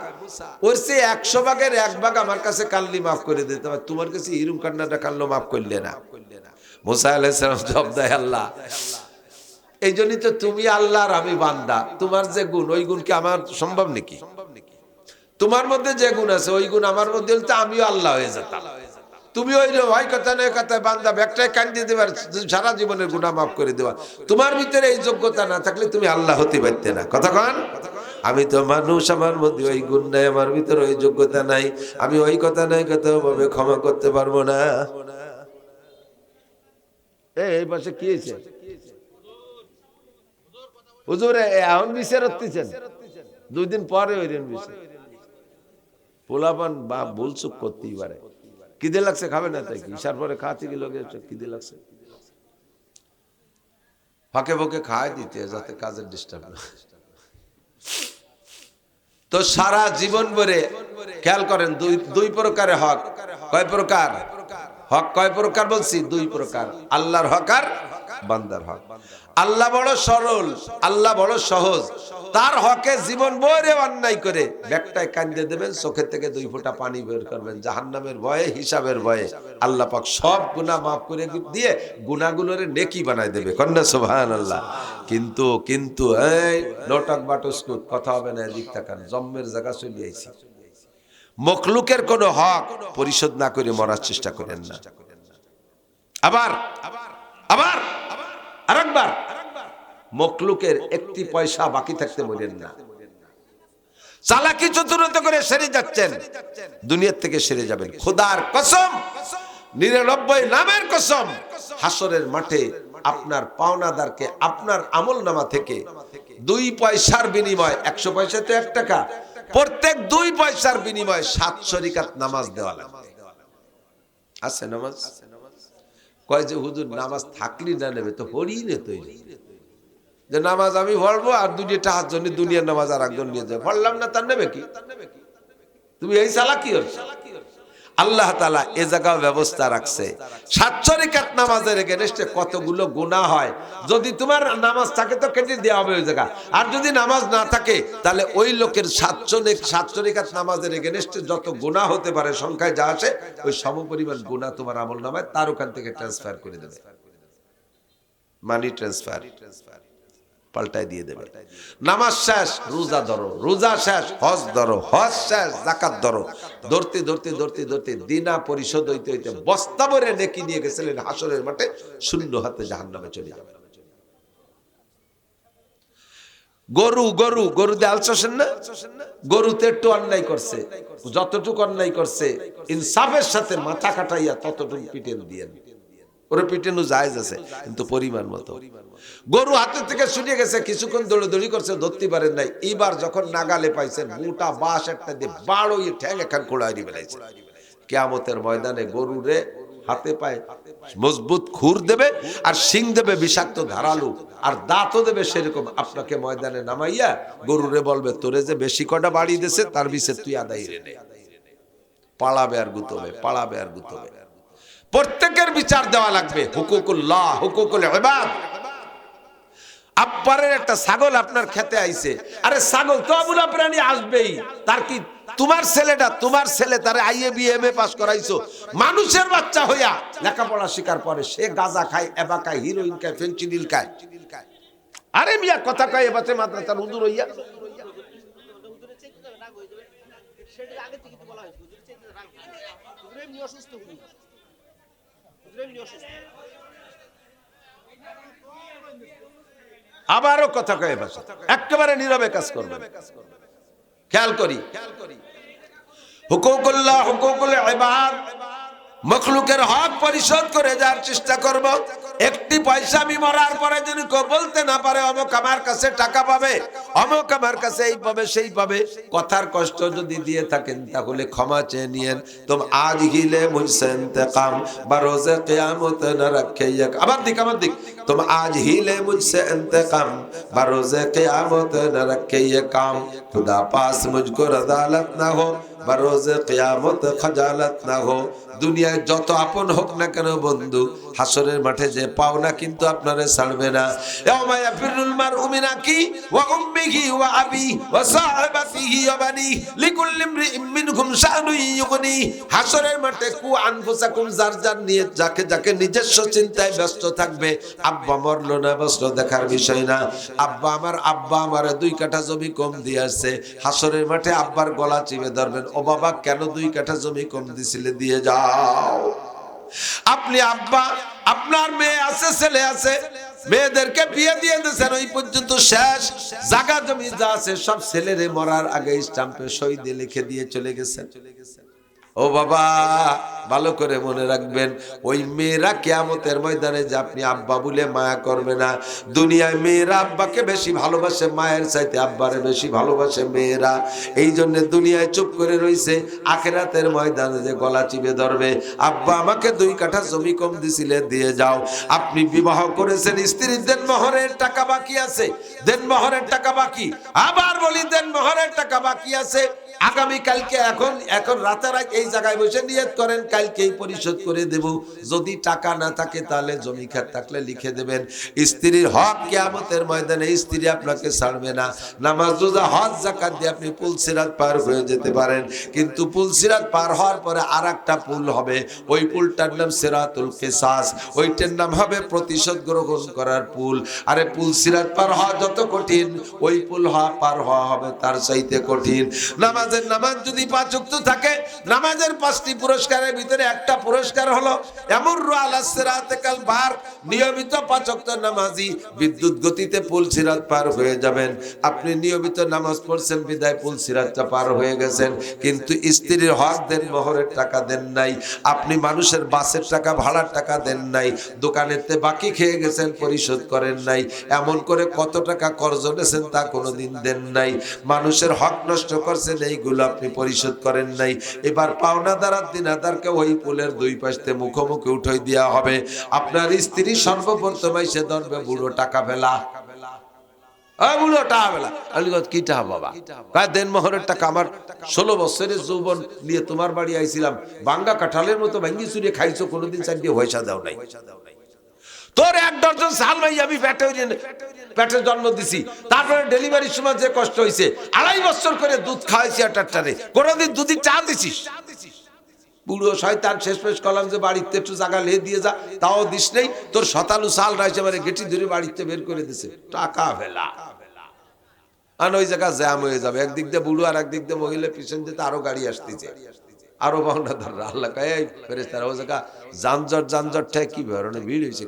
ওর সে 100 ভাগের 1 ভাগ আমার কাছে কানলি মাফ করে দিতে হবে, তোমার কাছে হিরুম কান্নাটা কানলো মাফ করলে না। মুসা আলাইহিস সালাম জবাব দেয়, আল্লাহ এই জন্যই তো তুমি আল্লাহ আর আমি বান্দা, তোমার যে গুণ, ওই গুণ কি আমার সম্ভব নাকি? তোমার মধ্যে যে গুণ আছে, ওই গুণ আমার মধ্যে হলে তো আমিও আল্লাহ হয়ে যেতাম। তুমি ওই হয় কথা নয় কথায় বান্দা ব্যাগটায় কান্দি দেবার, সারা জীবনের গুনাহ মাফ করে দেবা। তোমার ভিতরে এই যোগ্যতা না থাকলে তুমি আল্লাহ হতে পারতে না। কথা কন, আমি তো মানুষ, আমার মধ্যে ওই গুণ নাই, আমার ভিতরে ওই যোগ্যতা নাই, আমি ওই কথা নাই কথা ভাবে ক্ষমা করতে পারবো না। এই পাশে কি হয়েছে? হুজুর এখন বিচার হচ্ছেন, 2 দিন পরে হইলেন বিচার। পোলাপান বা ভুল চুক করতেই পারে। খিদে লাগছে, খাবে না তাই কি? ইশার পরে খাওয়াতে গেলে খিদে লাগছে, ফাঁকে ফাঁকে খাওয়াই দিতে, যাতে কাজের ডিস্টার্ব না। তো সারা জীবন ভরে খেয়াল করেন, দুই প্রকারের হক। কয় প্রকার? হক কয় প্রকার বলছি? দুই প্রকার, আল্লাহর হক আর বান্দার হক। আল্লাহ বড় সরল, আল্লাহ বড় সহজ। তার হকে জীবন বরে অন্যায় করে ব্যাগটায় কান্দে দেবেন, চোখের থেকে 2 ফোঁটা পানি বের করবেন, জাহান্নামের ভয়ে, হিসাবের ভয়ে। আল্লাহ পাক সব গুনাহ মাফ করে দিয়ে গুনাহগুলোরে নেকি বানায় দেবে। কন্যা সুবহানাল্লাহ। কিন্তু এই নোটক বাটস্কুট কথা হবে না, এদিক তাকান, জম্মের জায়গা চলে আইছি। মখলুকের কোন হক পরিশোধ না করে মরার চেষ্টা করেন না। আবার আরেকবার, মখলুকের একটি পয়সা বাকি থাকতে মরেন না। চালাকি চতুরতা করে সেরে যাচ্ছেন, দুনিয়ার থেকে সেরে যাবেন। খোদার কসম, 99 নামের কসম, হাসরের মাঠে আপনার পাওনাদারকে আপনার আমলনামা থেকে 2 পয়সার বিনিময়, 100 পয়সা তো 1 টাকা, প্রত্যেক 2 পয়সার বিনিময়ে 700 রাকাত নামাজ দেওয়া লাগবে। আছে নামাজ? কয় যে হুজুর নামাজ থাকলি না নেবে তো হরি রে তৈরি, যে নামাজ আমি পড়বো আর 2 টাকার জন্য দুনিয়ার নামাজ আর একজন নিয়ে যাবে, পড়লাম না তার নেবে কি? তুমি এই চালাকি হচ্ছে। আল্লাহ তাআলা এ জায়গা ব্যবস্থা রাখছে। 700 রাকাত নামাজের এগেইনস্টে কতগুলো গুনাহ হয়। যদি তোমার নামাজ থাকে তো কেটে দেওয়া হবে ওই জায়গা, আর যদি নামাজ না থাকে তাহলে ওই লোকের 700 রাকাত নামাজের এগেইনস্টে যত গুনাহ হতে পারে সংখ্যায় যা আসে, ওই সমপরিমাণ গুনাহ তোমার আমলনামায় তার ওখান থেকে ট্রান্সফার করে দেবে, মানি ট্রান্সফার পাল্টাই দিয়ে দেবে। নামাজ শেষ রোজা ধরো, রোজা শেষ হজ ধরো, হজ শেষ যাকাত ধরো, ধরতে ধরতে ধরতে ধরতে দিনা পরিশোধ হইতে হইতে বস্তা ভরে নেকি নিয়ে গেছিলেন হাসরের মাঠে, শূন্য হাতে জাহান্নামে চলে যাবে। গরু দিয়ে আলসেন না, গরুতে একটু অন্যায় করছে, যতটুকু অন্যায় করছে ইনসাফের সাথে মাথা কাটাইয়া ততটুকু পিটেন দিয়েন। ওরে পিটানো জায়েজ আছে, কিন্তু পরিমাণ মতো। গরু হাতের থেকে ছুটে গেছে, কিছুক্ষণ দৌড়াদৌড়ি করছে, ধরতে পারেন নাই। এইবার যখন নাগালে পাইছেন, মোটা বাঁশ একটা দিয়ে বাড়িয়ে ঠ্যাং এখান খোড়াই ফেলাইছে। কিয়ামতের ময়দানে গরুরে হাতে পায়ে মজবুত খুর দেবে, আর শিং দেবে বিষাক্ত ধারালো, আর দাঁতও দেবে সেরকম। আপনাকে ময়দানে নামাইয়া গরুরে বলবে, তোরে যে বেশি কটা বাড়ি দিয়েছে তার বিষে তুই আদায় রে নে। পালাবে আর গুতবে, পালাবে আর গুতবে। প্রত্যেকের বিচার দেওয়া লাগবে। হুকুকুল্লাহ, হুকুকুল ইবাদ। আব্বারের একটা ছাগল আপনার খেতে আইছে, আরে ছাগল তো বুড়া প্রাণী আসবেই, তার কি তোমার ছেলেটা, তোমার ছেলে তারে আইএ বিএমএ পাস করাইছো, মানুষের বাচ্চা হইয়া লেখাপড়া শিকার পরে সে গাঁজা খায়, এবা খায়, হিরোইন খায়, ফেনচিডিল খায়। আরে মিয়া কথা কয় এবারে মাদ্রাসার হুজুর হইয়া আবারও কথা কয়ে ভাষা, একেবারে নীরবে কাজ করবে। খেয়াল করি, হুকুকুল্লাহ, হুকুকুল ইবাদ, মখলুকের হক পরিশোধ করে যাওয়ার চেষ্টা করব। একটি পয়সা আমি মরার পরে যদি কেউ বলতে না পারে অমুক আমার কাছে টাকা পাবে, অমুক আমার কাছে এই পাবে সেই পাবে, কথার কষ্ট যদি দিয়ে থাকেন তাহলে ক্ষমা চেয়ে নিয়েন। তুম আজ হিলে মুঝসে ইন্তেকাম বরোজে কিয়ামত না রাখে। আবার দিক তুম আজ হিলে মুঝসে ইন্তেকাম বরোজে কিয়ামত না রাখে। ये काम खुदा पास मुझको रदालत ना हो, बरोज़े कियामत खजालत ना हो। দুনিয়ায় যত আপন হোক না কেন বন্ধু, হাসরের মাঠে যে পাওনা কিন্তু আপনারে ছাড়বে না। ইয়াউমা ইয়াফিরুল মারউ মিন আখি ওয়া উম্মিহি ওয়া আবি ওয়া সাহিবাতিহি ওয়া বানি লিকুল্লি ইমরিইন মিনহুম শানুন ইউগনি। হাসরের মাঠে কু আনফুসাকুম, যার যার নিয়ে যাকে যাকে নিজস্ব চিন্তায় ব্যস্ত থাকবে। আব্বা মরলো না ব্যস্ত দেখার বিষয় না। আব্বা আমার 2 কাঠা জমি কম দিয়ে আসছে, হাসরের মাঠে আব্বার গলা চিপে ধরবেন, ও বাবা কেন 2 কাঠা জমি কম দিছিলে, দিয়ে যাও। আপনি আব্বা, আপনার মেয়ে আছে, ছেলে আছে, মেয়েদেরকে বিয়ে দিয়ে দিয়েছেন, ওই পর্যন্ত শেষ। জায়গা জমি যা আছে সব ছেলেরে মরার আগে স্টাম্পে সই দিয়ে লিখে দিয়ে চলে গেছেন। ও বাবা, ভালো করে মনে রাখবেন, ওই মেয়েরা কিয়ামতের ময়দানে যে আপনি আব্বা বলে মায়া করবে না। দুনিয়ায় মেয়েরা আব্বাকে বেশি ভালোবাসে, মায়ের চাইতে আব্বারে বেশি ভালোবাসে মেয়েরা। এই জন্য দুনিয়ায় চুপ করে রইছে, আখিরাতের ময়দানে যে গলা চিপে ধরবে, আব্বা আমাকে 2 কাঠা জমি কম দিছিলে, দিয়ে যাও। আপনি বিবাহ করেছেন, স্ত্রীর দেনমোহরের টাকা বাকি আছে, দেনমোহরের টাকা বাকি। আবার বলি, দেনমোহরের টাকা বাকি আছে। আগামী কালকে এখন রাতারাত এই জায়গায় বসে নিয়ত করেন, কালকেই পরিশোধ করে দেব। যদি টাকা না থাকে তাহলে জমি খাত থাকলে লিখে দেবেন। স্ত্রীর হক কিয়ামতের ময়দানে স্ত্রী আপনাকে ছাড়বে না। নামাজ রোজা হজ যাকাত দিয়ে আপনি পুল সিরাত পার হয়ে যেতে পারেন, কিন্তু পুল সিরাত পার হওয়ার পরে আরেকটা পুল হবে, ওই পুলটার নাম সিরাতুল কিসাস, ওইটার নাম হবে প্রতিশোধ গ্রহণ করার পুল। আরে পুল সিরাত পার হওয়া যত কঠিন, ওই পুল পার হওয়া হবে তার চাইতে কঠিন। নামাজ যদি 5 ওয়াক্ত থাকে, নামাজের 5টি পুরস্কারের ভিতরে একটা পুরস্কার হলো ইয়ামুরু আলা সিরাতে কাল বার, নিয়মিত 5 ওয়াক্ত নামাজি বিদ্যুৎ গতিতে পুল সিরাত পার হয়ে যাবেন। আপনি নিয়মিত নামাজ পড়ছেন বিদায় পুল সিরাতটা পার হয়ে গেছেন, কিন্তু স্ত্রীর হক দেন, মোহরের টাকা দেন নাই, আপনি মানুষের বাসের টাকা ভাড়ার টাকা দেন নাই, দোকানেতে বাকি খেয়ে গেছেন পরিশোধ করেন নাই, এমন করে কত টাকা কর্জ নিয়েছেন তা কোনোদিন দেন নাই, মানুষের হক নষ্ট করছেন, এইগুলো আপনি পরিশোধ করেন নাই। এবার পাওনাদার আর দিনাদারকে ওই পুলের 2 পাশে মুখোমুখি উঠাই দেওয়া হবে। আপনার স্ত্রী সর্বপ্রথম এসে ধরবে বুড়ো টাকা ফেলা, বুড়ো টাকা ফেলা। আমি কি টাকা বাবা? দেন মোহরের টাকা। আমার 16 বছরের যৌবন নিয়ে তোমার বাড়ি আইছিলাম, ভাঙ্গা কাঁঠালের মতো ভাঙ্গি চুরিয়ে খাইছো, কোনোদিন চার দিয়ে পয়সা দাও নাই। তোর 1 ডজন সাল ভাই আমি পেটে জন্ম দিছি, তারপরে ডেলিভারির সময় যে কষ্ট হয়েছে, 2.5 বছর করে দুধ খাওয়াইছি আটারে, কোনোদিন দুধি চা দিছিস? বুড়ো শয়তান শেষ পেশ করলাম যে বাড়িতে একটু জায়গা লে দিয়ে যা, তাও দিস নেই। তোর 27 সাল রয়েছে, মানে গেটি ধরে বাড়িতে বের করে দিছে, টাকা ফেলা। আর ওই জায়গা জ্যাম হয়ে যাবে, একদিক দিয়ে বুড়ো আর একদিক দিয়ে মহিলা, পিছন দিতে আরো গাড়ি আসতেছে, আরো পাওনাদার। আল্লাহ কয় ফেরেশতারা ও জায়গা যানজট ঠেক কি ধরনের ভিড় হয়েছে।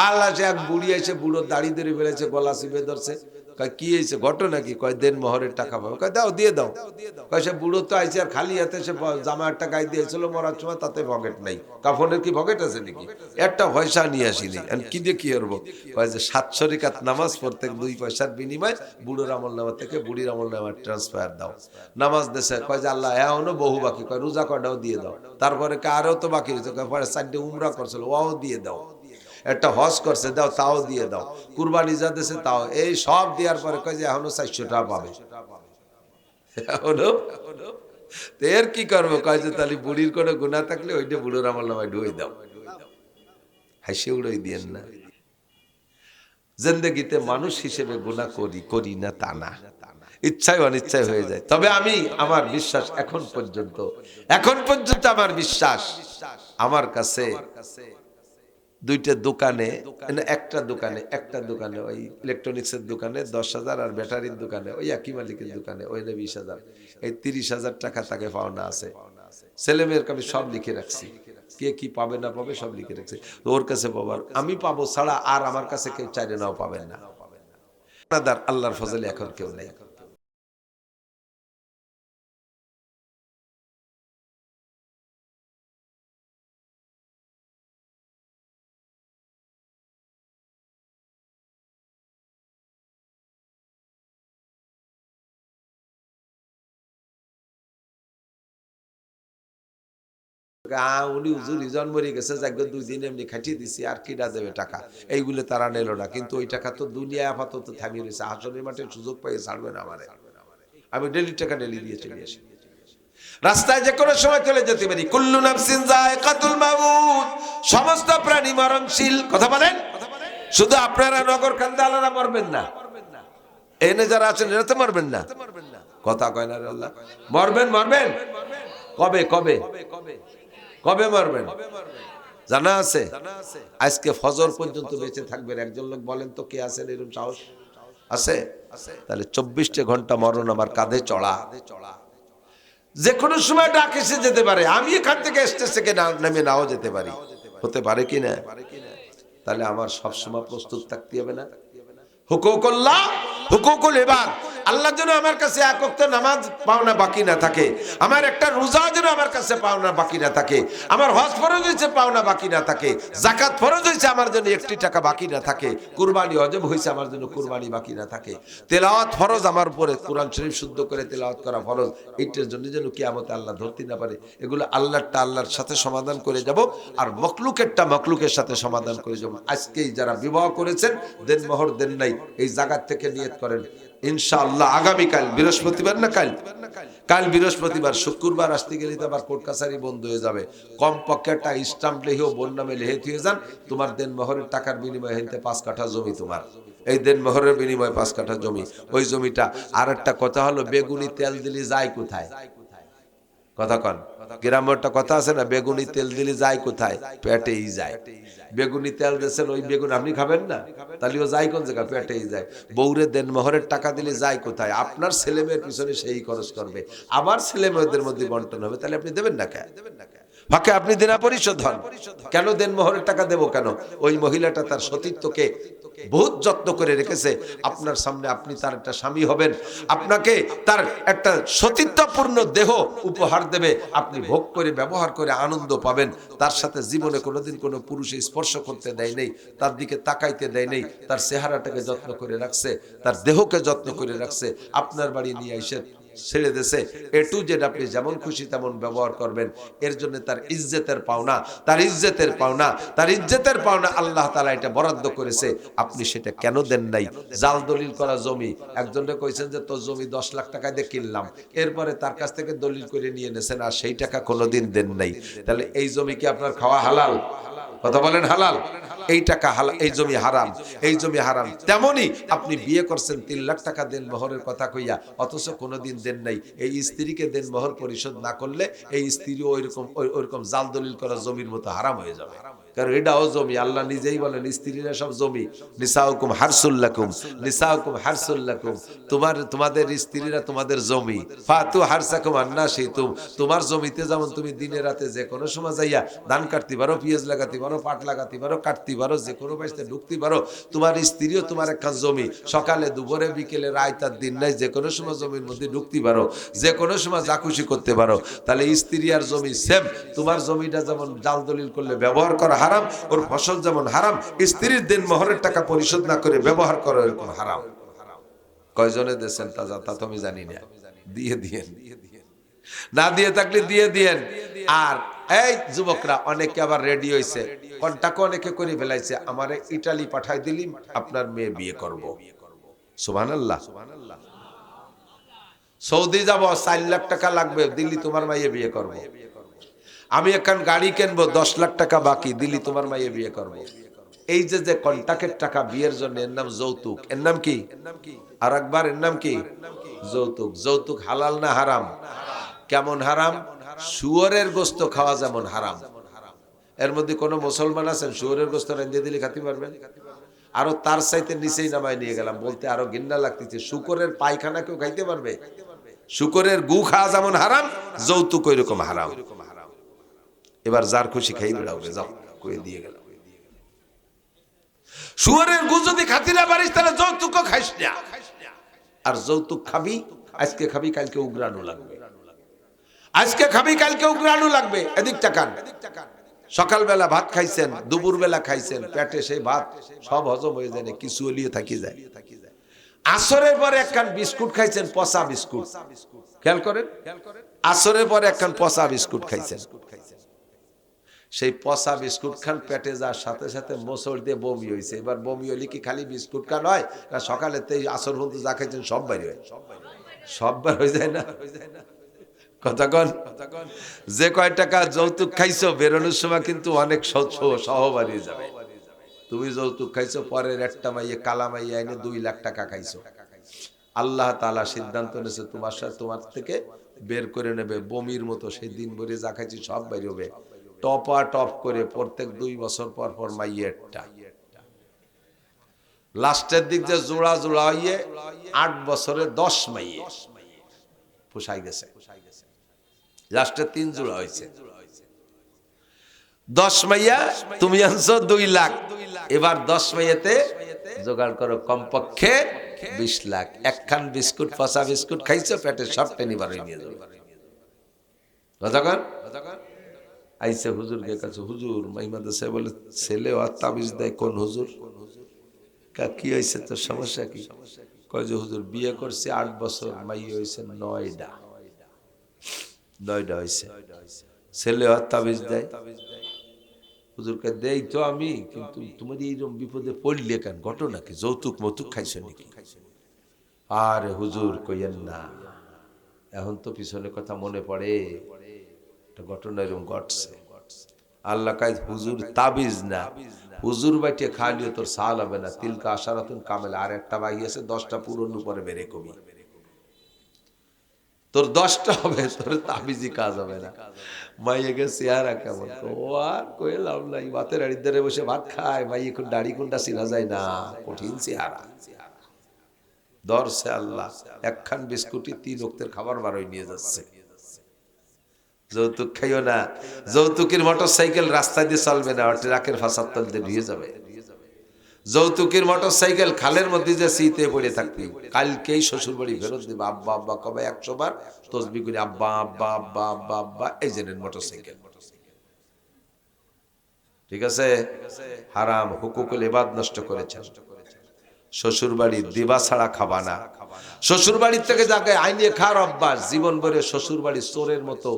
আল্লাহ সে এক বুড়ি এসে বুড়োর দাড়ি ধরে ফেলেছে, গলা চিপে ধরছে। কয় কি হয়েছে, ঘটনা কি? কয় দেন মোহরের টাকা পাবে। কয় দাও, দিয়ে দাও। কয় সে বুড়ো তো আইছে আর খালি হাতে, সে জামা একটা গায়ে দিয়েছিল মরার সময়, তাতে পকেট নাই, কাফনের কি পকেট আছে নাকি? একটা পয়সা নিয়ে আসিনি, কি দিয়ে কি করবো? কয় যে 700 রাকাত নামাজ পড়তে 2 পয়সার বিনিময় বুড়োর আমল নামা থেকে বুড়ির আমল নামা ট্রান্সফার দাও। নামাজ দেশে। কয় যে আল্লাহ এখনো বহু বাকি। কয় রোজা কয়টাও দিয়ে দাও। তারপরে আরো তো বাকি রয়েছে, পরে 4টে উমরা করছিল, ওও দিয়ে দাও। একটা হজ করছে, দাও, তাও দিয়ে দাও। কুরবানি যা দিয়েছে তাও, এই সব দেওয়ার পরে কয় যে এখনো 400 টাকা পাবে। এখনো এর কি করবো? কয় যে তাহলে বুড়ির কোনো গুনাহ থাকলে ওইটা বুড়োর আমল নামায় ঢুয়ে দাও। হাসি উড়াই দিয়েন না। জিন্দেগিতে মানুষ হিসেবে গুনাহ করি না তা না, ইচ্ছায় অনিচ্ছায় হয়ে যায়। তবে আমি, আমার বিশ্বাস এখন পর্যন্ত আমার বিশ্বাস, আমার কাছে 2টা দোকানে, একটা দোকানে ওই ইলেকট্রনিক্সের দোকানে 10,000, আর ব্যাটারির দোকানে ওই একই মালিকের দোকানে ওই 20,000, এই 30,000 টাকা তাকে পাওনা আছে। ছেলে মেয়ের আমি সব লিখে রাখছি, কে কি পাবে না পাবে সব লিখে রাখছি। ওর কাছে পাবার, আমি পাবো ছাড়া আর আমার কাছে কেউ চাইলে নাও পাবেন না। আল্লাহর ফজলে এখন কেউ নেই। উনি হুজুরি জন্মরি গেছে, যাক 2 দিন এমনি খাটিয়ে দিছি, আর কিনা দেবে টাকা, এইগুলো তারা নিল না। কিন্তু ওই টাকা তো দুনিয়ায় আপাতত থামিয়ে রয়েছে, হাসনের মাঠে সুযোগ পাই ছাড়বে না আমারে। আমি টাকা ডেলি দিয়ে চলে আসি, রাস্তায় যে কোনো সময় চলে যেতে পারি। কুল্লু নাফসিন যায়কাতুল মাউত, সমস্ত প্রাণী মরণশীল। কথা বলেন, শুধু আপনারা নগর কান্দা আলাদা মরবেন না, এনে যারা আছেন এরা তো মরবেন না। কথা কয় না আল্লাহ, মরবেন। কবে কবে কবে মরবেন জানা আছে? আজকে ফজর পর্যন্ত বেঁচে থাকবেন। একজন লোক বলেন তো কে আছেন এরকম সাহস আছে? তাহলে 24 ঘন্টা মরণ আমার কাঁধে চড়া, যে কোনো সময় ডাক এসে যেতে পারে। আমি এখান থেকে স্টেজ থেকে নেমে নাও যেতে পারি, হতে পারে কি না? তাহলে আমার সবসময় প্রস্তুত থাকতে হবে না? হুকুকুল্লাহ, হুকুকুল ইবাদ, আল্লাহর জন্য আমার কাছে এক ওয়াক্ত নামাজ পাওনা বাকি না থাকে, আমার একটা রোজা যেন আমার কাছে পাওনা বাকি না থাকে, আমার হজ ফরজ হয়েছে পাওনা বাকি না থাকে, যাকাত ফরজ হয়েছে আমার জন্য 1টি টাকা বাকি না থাকে, কুরবানি ওয়াজিব হয়েছে আমার জন্য কুরবানি বাকি না থাকে, তেলাওয়াত ফরজ আমার উপরে, কোরআন শরীফ শুদ্ধ করে তেলাওয়াত করা ফরজ, এইটার জন্য যেন কিয়ামতে আল্লাহ ধরতে না পারে। এগুলো আল্লাহরটা আল্লাহর সাথে সমাধান করে যাব, আর মখলুকেরটা মখলুকের সাথে সমাধান করে যাব। আজকেই যারা বিবাহ করেছেন, দেন মোহর দেন নাই, এই জায়গা থেকে নিয়ত করেন ইনশাআল্লাহ আগামীকাল বৃহস্পতিবার না কাল বৃহস্পতিবার, শুক্রবার আসতে গেলে তো আবার কোর্ট কাছারি বন্ধ হয়ে যাবে। কমপক্ষে একটা স্টাম্প লিখেও বোন নামে লিখে দিয়ে যান, তোমার দেন মোহরের টাকার বিনিময়ে হেনতে 5 কাঠা জমি, তোমার এই দেন মোহরের বিনিময়ে 5 কাঠা জমি, ওই জমিটা। আর একটা কথা হলো, বেগুনি তেল দিলে যায় কোথায়? কথা কন, গ্রামে একটা কথা আছে না, বেগুনি তেল দিলে যায় কোথায়? পেটেই যায়। বেগুনি তেল দিয়েছেন, ওই বেগুন আপনি খাবেন না, তাহলেও যায় কোন জায়গা? পেটেই যায়। বউরে দেন মোহরের টাকা দিলে যায় কোথায়? আপনার ছেলে মেয়ের পিছনে সেই খরচ করবে, আবার ছেলে মেয়েদের মধ্যে বন্টন হবে, তাহলে আপনি দেবেন না কেন? ফাঁকে আপনি দেনা পরিশোধ হন কেন? দেন মোহরের টাকা দেবো কেন? ওই মহিলাটা তার সতীত্বকে বহুত যত্ন করে রেখেছে আপনার সামনে, আপনি তার একটা স্বামী হবেন, আপনাকে তার একটা সতীত্বপূর্ণ দেহ উপহার দেবে, আপনি ভোগ করে ব্যবহার করে আনন্দ পাবেন। তার সাথে জীবনে কোনোদিন কোনো পুরুষে স্পর্শ করতে দেয় নেই, তার দিকে তাকাইতে দেয় নেই, তার চেহারাটাকে যত্ন করে রাখছে, তার দেহকে যত্ন করে রাখছে। আপনার বাড়ি নিয়ে এসে ছেড়ে দেশে এ টু জেড আপনি যেমন খুশি তেমন ব্যবহার করবেন। এর জন্য তার ইজ্জতের পাওনা, তার ইজ্জতের পাওনা, তার ইজ্জতের পাওনা আল্লাহ তাআলা এটা বরাদ্দ করেছে। আপনি সেটা কেন দেন নাই? জাল দলিল করা জমি, একজনকে কইছেন যে তোর জমি 10 লাখ টাকা দিয়ে কিনলাম, এরপরে তার কাছ থেকে দলিল করে নিয়ে নেছেন, আর সেই টাকা কোনোদিন দেন নাই। তাহলে এই জমি কি আপনার খাওয়া হালাল? কথা বলেন হালাল? এই টাকা হালাল, এই জমি হারাম, এই জমি হারাম। তেমনি আপনি বিয়ে করছেন 3 লাখ টাকা দেন মোহরের কথা কইয়া, অথচ কোনোদিন দেন নাই। এই স্ত্রীকে দেন মোহর পরিশোধ না করলে এই স্ত্রী ওইরকম জাল দলিল করা জমির মতো হারাম হয়ে যাবে। কারণ এটাও জমি, আল্লাহ নিজেই বলেন স্ত্রীরা সব জমি। নিসাউকুম হারসুল লাকুম, নিসাউকুম হারসুল লাকুম, তোমাদের স্ত্রীরা তোমাদের জমি। ফাতু হারসাকুম আন্না শিতুম, তোমার জমিতে যেমন তুমি দিনে রাতে যে কোনো সময় যাইয়া ধান কাটতে পারো, পেঁয়াজ লাগাতে পারো, পাট লাগাতে পারো, কাটতে পারো, যে কোনো বাড়িতে ঢুকতে পারো, তোমার স্ত্রীও তোমার একখান জমি। সকালে দুপুরে বিকেলে রায় তার দিন নাই, যে কোনো সময় জমির মধ্যে ঢুকতে পারো, যে কোনো সময় যা খুশি করতে পারো। তাহলে স্ত্রী আর জমি সেম। তোমার জমিটা যেমন জাল দলিল করলে ব্যবহার করা হারাম, ওর ফসল যেমন হারাম, স্ত্রীর দিন মোহরের টাকা পরিশোধ না করে ব্যবহার করা এরকম হারাম। কয়জনে দেন তা তো আমি জানি না, দিয়ে দিয়েন, না দিয়ে থাকলে দিয়ে দিয়েন। আর এই যুবকরা অনেকে আবার রেডি হয়েছে, কন্টাক্ট অনেকে করে ফেলাইছে, আমারে ইটালি পাঠাই দিলি আপনার মেয়ে বিয়ে করব। সুবহানাল্লাহ। সৌদি যাব 4 লাখ টাকা লাগবে, দিল্লি তোমার মাইয়ে বিয়ে করব। আমি এখন গাড়ি কিনবো 10 লাখ টাকা বাকি, দিল্লি তোমার মাইয়ে বিয়ে করব। এই যে কন্টাক্টের টাকা বিয়ের জন্য, এর নাম যৌতুক। এর নাম কি? আর একবার, এর নাম কি? যৌতুক। যৌতুক হালাল না হারাম? কেমন হারাম? শুয়োরের গোস্ত খাওয়া যেমন হারাম। এর মধ্যে কোন মুসলমান আছেন শুয়োরের গোস্ত রেঁধে দিলে খেতে পারবেন? আরো তার চাইতে নিচেই নামায় নিয়ে গেলাম, বলতে আরো ঘৃণা লাগতেছে। শুকরের পায়খানা কেউ খাইতে পারবে? শুকরের গু খাওয়া যেমন হারাম, যৌতুক ওই রকম হারাম। এবার যার খুশি খাই বেড়াও, যাও কয়ে দিয়ে গেল। শুয়োরের গু যদি খাতি না পারিস তাহলে যৌতুকও খাইস না। আর যৌতুক খাবি, আজকে খাবি কালকে উগরানো লাগবে, আজকে খাবি কালকে উগরানো লাগবে। এদিক টাকান, সকালবেলা ভাত খাইছেন, দুপুরবেলা খাইছেন, পেটে সেই ভাত সব হজম হয়ে যায় না, কিছু হলিয়ে থাকি যায়। আসরের পরে একখান বিস্কুট খাইছেন, পচা বিস্কুট, খেয়াল করেন, আসরের পরে একখান পচা বিস্কুট খাইছেন, সেই পচা বিস্কুট খান পেটে যাওয়ার সাথে সাথে মোচড় দিয়ে বমি হয়েছে। এবার বমি হলে কি খালি বিস্কুট খান হয় না? সকালে আসর পর্যন্ত যা খাইছেন সব বাইরে হয়, সব বার হয়ে যায় না? কথা কন, যে কয় টাকা যৌতুক খাইছো বেরোনোর সময় কিন্তু অনেক সহ বাড়িয়ে যাবে। তুমি যৌতুক খাইছো, পরের একটা মাইয়ে কালা মাইয়ে আইনে 2 লাখ টাকা খাইছো। আল্লাহ তাআলা সিদ্ধান্ত নিয়েছে তোমার সাথে, তোমার থেকে বের করে নেবে বমির মতো। সেই দিন ভরে যা খাইছি সব বাইরে হবে, টপা টপ করে প্রত্যেক 2 বছর পর পর মাইয়েরটা। লাস্টের দিক যে জোড়া জোড়া হইয়ে 8 বছরে 10 মাইয়ে পোষাই গেছে। লাস্টে 3 জোড়া হয়েছে, 10 মাইয়া তুমি আনছো 2 লাখ। এবার 10 মাইয়াতে জোগাড় করো কমপক্ষে 20 লাখ। একখান বিস্কুট, পচা বিস্কুট খাইছো, পেটে সব টেনি বার হয়ে নিয়ে যাবে। আইসে হুজুরকে কাছে, হুজুর মাইমাদা সাহেব বলে ছেলে আর তাবিজ দেয়। কোন হুজুর? কি হয়েছে, তোর সমস্যা কি? কয় যে হুজুর বিয়ে করছে 8 বছর, মাইয়া হয়েছে 9টা হয়েছে, ছেলে আর তাবিজ দেয়। হুজুরকে দেই তো আমি, কিন্তু তোমার এইরকম বিপদে পড়লে কেন? ঘটনা কি? যৌতুক মতুক খাইছো নাকি? আর হুজুর কইয়েন না, এখন তো পিছনে কথা মনে পড়ে, একটা ঘটনা এরকম ঘটছে। আল্লাহ কাজ হুজুর তাবিজ না, হুজুর বাইটে খালিও তোর সাল হবে না, তিলকা আশারাতুন কামেলা, আর একটা বাকি আছে 10টা পূরণ উপরে বেড়ে কমি, তোর 10টা হবে, তোর তাবিজি কাজ হবে না। মাইয়ে গেছে আর কেমন, ও আর কইলাম নাই, ভাতের আড়িদারে বসে ভাত খায়, মাই এখন দাড়ি কোনটা চিনা যায় না, কঠিন চেহারা। দরছে আল্লাহ, একখান বিস্কুটি 3 ওয়াক্তের খাবার বারোই নিয়ে যাচ্ছে। যৌতুক খাইও না, যৌতুকের মোটর সাইকেল রাস্তা দিয়ে চলবে না, ট্রাকের ফাঁসার তল দিয়ে ধুয়ে যাবে। যৌতুকের মোটর সাইকেল খালের মধ্যে যে শীতে পড়ে থাকবি, কালকেই শ্বশুর বাড়ি ফেরত দিবে। আব্বা আব্বা কবে 100 বার তসবি করে আব্বা আব্বা আব্বা আব্বা আব্বা, এই জেনের মোটর সাইকেল। ঠিক আছে, হারাম হুকুকুল ইবাদ নষ্ট করেছেন। শ্বশুর বাড়ি দিবা ছাড়া খাবা না। শ্বশুর বাড়ির থেকে যাকে আইনিয়ে খাওয়ার অভ্যাস, জীবন ভরে শ্বশুর বাড়ি চোরের মতো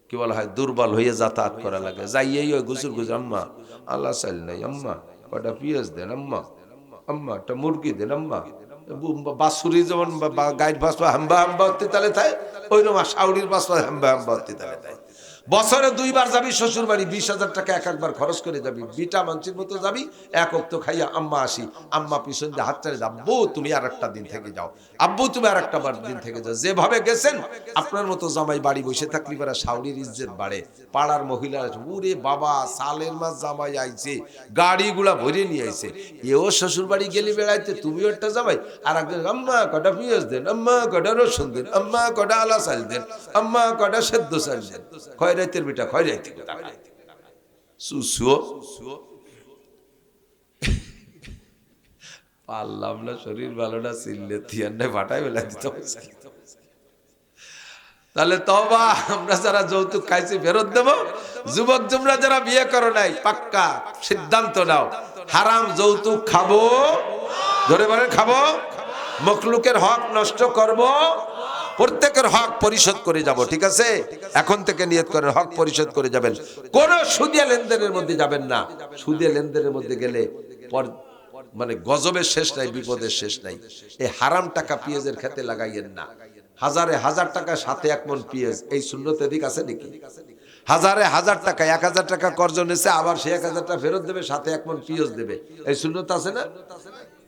কি বলা হয় দুর্বল হয়ে যাতায়াত করা লাগে। যাইয়েই ওই গুজুর গুজুর, আম্মা আল্লাহ চাল নাই, আম্মা কটা পেঁয়াজ দেন, আম্মা আম্মা একটা মুরগি দেন, আম্মা বাসুরি যেমন গাইড বাসপা হাম্বা হাম্বা হতে তালে তাই, ওই রকম শাউরির বাসপা হাম্বা হাম্বা হতে তালে তাই। বছরে 2 বার যাবি শ্বশুর বাড়ি, 20,000 টাকা এক একবার খরচ করে যাবি, বিটা মানসির মতো যাবি, এক অক্ত খাইয়া আম্মা আসি, আম্মা পিছন দিয়ে হাত চালে, আব্বু তুমি আর একটা দিন থেকে যাও, আব্বু তুমি আর একটা দিন থেকে যাও। যেভাবে গেছেন আপনার মতো জামাই বাড়ি বসে থাকলি পারা শাউরির ইজ্জত বাড়ে। পাড়ার মহিলারা উরে বাবা সালের মাস জামাই আইছে, গাড়িগুলা ভরে নিয়ে আইছে, এও শ্বশুর বাড়ি গেলি বেড়াইতে, তুমিও একটা জামাই, আর একজন আম্মা কটা পেঁয়াজ দেন, আম্মা কটা রসুন দেন, আম্মা কটা আলা চাল দেন, আম্মা কটা সেদ্ধ চাল দেন। খয়রাইতের বেটা খয়রাইতে সুসুও পারলাম না, শরীর ভালো না, চিল্লে থিয়ান্নে ফাটাই বেলা দিতে। তাহলে তবা, আমরা যারা যৌতুক খাইছি ফেরত দেব। যুবক তোমরা যারা বিয়ে করো নাই, পাক্কা সিদ্ধান্ত নাও, হারাম যৌতুক খাবো, ধরে বলেন খাবো, মখলুকের হক নষ্ট করব, প্রত্যেকের হক পরিশোধ করে যাব। ঠিক আছে, এখন থেকে নিয়ত করেন হক পরিশোধ করে যাবেন। কোন সুদিয়া লেনদেনের মধ্যে যাবেন না। সুদিয়া লেনদেনের মধ্যে গেলে মানে গজবের শেষ নাই, বিপদের শেষ নাই। এই হারাম টাকা পেঁয়াজের খেতে লাগাইয়েন না। হাজারে হাজার টাকা সাথে 1 মণ পেঁয়াজ, এই শূন্যতে দিক আছে নাকি? হাজারে হাজার টাকা 1000 টাকা কর্জ নিয়েছে, আবার সে 1000 টাকা ফেরত দেবে, সাথে 1 মণ পেঁয়াজ দেবে, এই শূন্যত আছে না?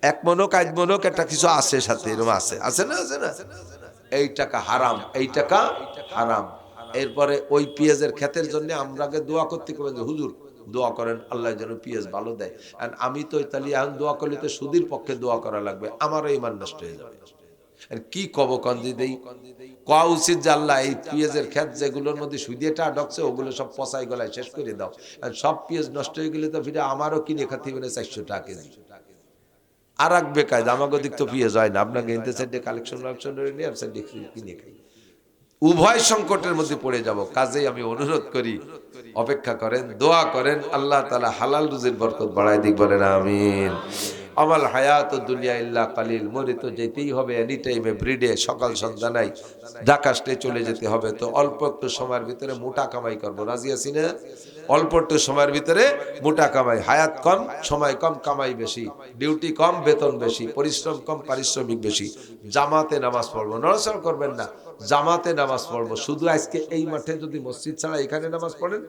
1 মণক 1 মণক একটা কিছু আছে সাথে, এরকম আছে, আছে না? আছে না? এই টাকা হারাম, এই টাকা হারাম। এরপরে ওই পেঁয়াজের ক্ষেতের জন্য আমরা আগে দোয়া করতে করবেন যে হুজুর দোয়া করেন আল্লাহ যেন পেঁয়াজ ভালো দেয়। আর আমি তো ইতালি এখন দোয়া করলে তো সুদীর পক্ষে দোয়া করা লাগবে, আমারও ইমান নষ্ট হয়ে যাবে। কি কব কন্দি দেই, কোয়া উচিত যে আল্লাহ এই পেঁয়াজের ক্ষেত যেগুলোর মধ্যে সুদিয়েটা ঢকছে ওগুলো সব পচাই গলায় শেষ করে দাও। আর সব পেঁয়াজ নষ্ট হয়ে গেলে তো ফিরে আমারও কিনে খাতে হবে 400 টাকা কেজি। আর এক বেকায় আমাকে দিক তো পেঁয়াজ হয় না, আপনাকে ইনতে সাইডে কালেকশন নিয়ে আর সাইডে কিনে খাই, উভয় সংকটের মধ্যে পড়ে যাব। কাজেই আমি অনুরোধ করি অপেক্ষা করেন, দোয়া করেন, আল্লাহ তাআলা হালাল রুজির বরকত বাড়ায় দিক, বলেন আমিন। আমাল হায়াত দুনিয়া ইল্লা কালিল, মরে তো যেতেই হবে এনি টাইমে, ব্রিডে সকাল সন্ধ্যা নাই, ঢাকা স্টে চলে যেতে হবে। তো অল্প একটু সময়ের ভিতরে মোটা কামাই করবো, রাজি আছি না? অল্প একটু সময়ের ভিতরে মোটা কামাই, হায়াত কম সময় কম কামাই বেশি, ডিউটি কম বেতন বেশি, পরিশ্রম কম পারিশ্রমিক বেশি। জামাতে নামাজ পড়বো, নড়াচড়া করবেন না, জামাতে নামাজ পড়বো। শুধু আজকে এই মাঠে যদি মসজিদ ছাড়া এখানে নামাজ পড়েন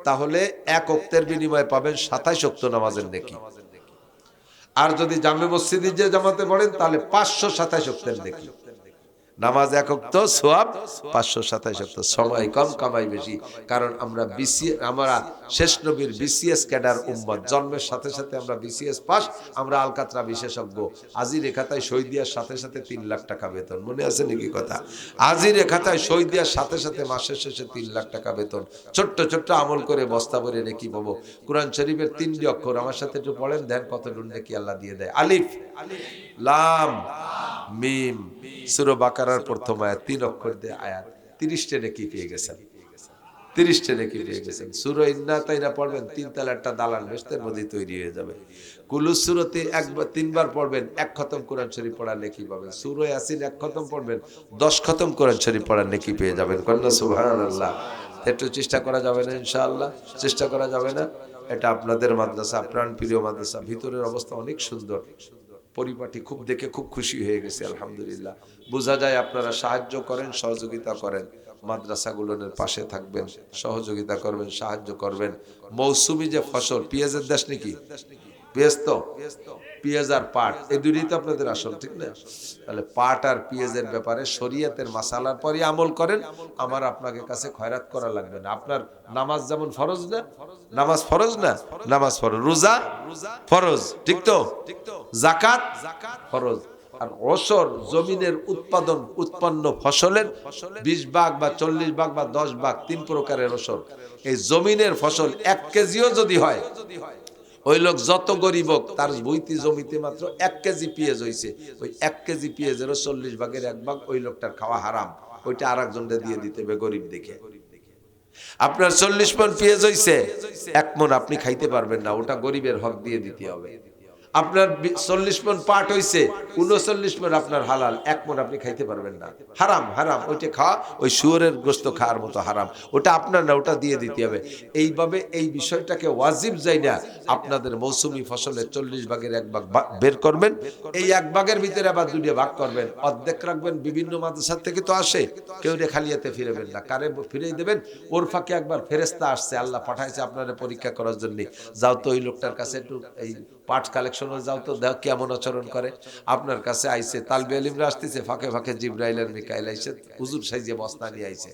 তাহলে 1 ওয়াক্তের বিনিময়ে পাবেন 27 ওয়াক্ত নামাজের নেকি। আর যদি জামে মসজিদে যে জামাতে পড়েন তাহলে 527 ওয়াক্তের নেকি। নামাজ 1 ওয়াক্ত সওয়াব 527 ওয়াক্ত। সময় কম কামাই বেশি, কারণ আমরা আমরা শেষ নবীর বিসিএস ক্যাডার উম্মত, জন্মের সাথে সাথে আমরা বিসিএস পাস, আমরা আলকাতরা বিশেষজ্ঞ। আজির খাতায় সই দেওয়ার সাথে সাথে 3 লাখ টাকা বেতন, মনে আছে নাকি কথা? আজির খাতায় সই দেওয়ার সাথে সাথে মাসের শেষে 3 লাখ টাকা বেতন। ছোট্ট ছোট্ট আমল করে বস্তা ভরে নেকি পাবো। কোরআন শরীফের 3টি অক্ষর আমার সাথে একটু পড়েন, দেন কত ডুন নেকি আল্লাহ দিয়ে দেয়। আলিফ লাম মিম, সূরা বাকারার প্রথম আয়াত, 3 অক্ষর দিয়ে আয়াত, 30টা নেকি পেয়ে গেছেন, 30টা নেকি পেয়ে গেছেন। সূরা ইন্না তাইনা পড়বেন, 3 তলার একটা দালান বেহেশতের মধ্যে তৈরি হয়ে যাবে। কুলুস সূরাতে 3 বার পড়বেন, 1 খতম কোরআন শরীফ পড়ার নেকি পাবেন। সূরা ইয়াসিন 1 খতম পড়বেন, 10 খতম কোরআন শরীফ পড়ার নেকি পেয়ে যাবেন। কন্যা সুবহানাল্লাহ। একটু চেষ্টা করা যাবে না ইনশাআল্লাহ? চেষ্টা করা যাবে না? এটা আপনাদের মাদ্রাসা, প্রাণ প্রিয় মাদ্রাসা, ভিতরের অবস্থা অনেক সুন্দর। পরিপাটি খুব দেখে খুব খুশি হয়ে গেছে আলহামদুলিল্লাহ। বোঝা যায় আপনারা সাহায্য করেন, সহযোগিতা করেন, মাদ্রাসাগুলোর পাশে থাকবেন, সহযোগিতা করবেন, সাহায্য করবেন। মৌসুমী যে ফসল, পেঁয়াজের দেশ নাকি, পেঁয়াজ তো, পেঁয়াজ আর পাট এই দুটোই তো আপনাদের আসল, ঠিক না? তাহলে পাট আর পেঁয়াজের ব্যাপারে শরীয়তের মাসালার পরই আমল করেন। আমার আপনাকে কাছে খয়রাত করা লাগবে না। আপনার নামাজ যেমন ফরজ না, নামাজ ফরজ না, নামাজ ফরজ, রোজা ফরজ, ঠিক তো, যাকাত ফরজ। আর ওসর জমিনের উৎপন্ন ফসলের 20 ভাগ বা 40 ভাগ বা 10 ভাগ 3 প্রকারের ওসর। এই জমিনের ফসল 1 কেজিও যদি হয়, ওই লোক যত গরিব হোক, তার বইতি জমিতে মাত্র 1 কেজি পেঁয়াজ হয়েছে, ওই 1 কেজি পেঁয়াজেরও 40 ভাগের 1 ভাগ ওই লোকটার খাওয়া হারাম, ওইটা আর একজনকে দিয়ে দিতে হবে গরিব দেখে। আপনার 40 মণ পেঁয়াজ হয়েছে, 1 মণ আপনি খাইতে পারবেন না, ওটা গরিবের হক দিয়ে দিতে হবে। আপনার 40 মণ পাট হয়েছে, 39 মণ আপনার হালাল, 1 মণ আপনি খাইতে পারবেন না, হারাম, হারাম, ওইটা খাওয়া ওই শুয়োরের গোশত খাওয়ার মতো হারাম, ওটা আপনার না, ওটা দিয়ে দিতে হবে। এইভাবে এই বিষয়টাকে ওয়াজিব যাই না, আপনাদের মৌসুমী ফসলের 40 ভাগের 1 ভাগ বের করবেন, এই 1 ভাগের ভিতরে আবার 2 ভাগ করবেন, অর্ধেক রাখবেন, বিভিন্ন মাদ্রাসা থেকে তো আসে, কেউ রে খালিয়াতে ফিরেবেন না, কারে ফিরিয়ে দেবেন। ওর ফাঁকে একবার ফেরেশতা আসছে, আল্লাহ পাঠাইছে আপনারা পরীক্ষা করার জন্য, যাও তো ওই লোকটার কাছে একটু এই পাট কালেকশনে যাও তো, দেখো কেমন আচরণ করে। আপনার কাছে আইছে, তালবে আলিমরা আসতেছে, ফাঁকে ফাঁকে জিবরাইল আর মিকাইল আইছে, হুজুর সাইজে বস্তা নিয়ে আইছে,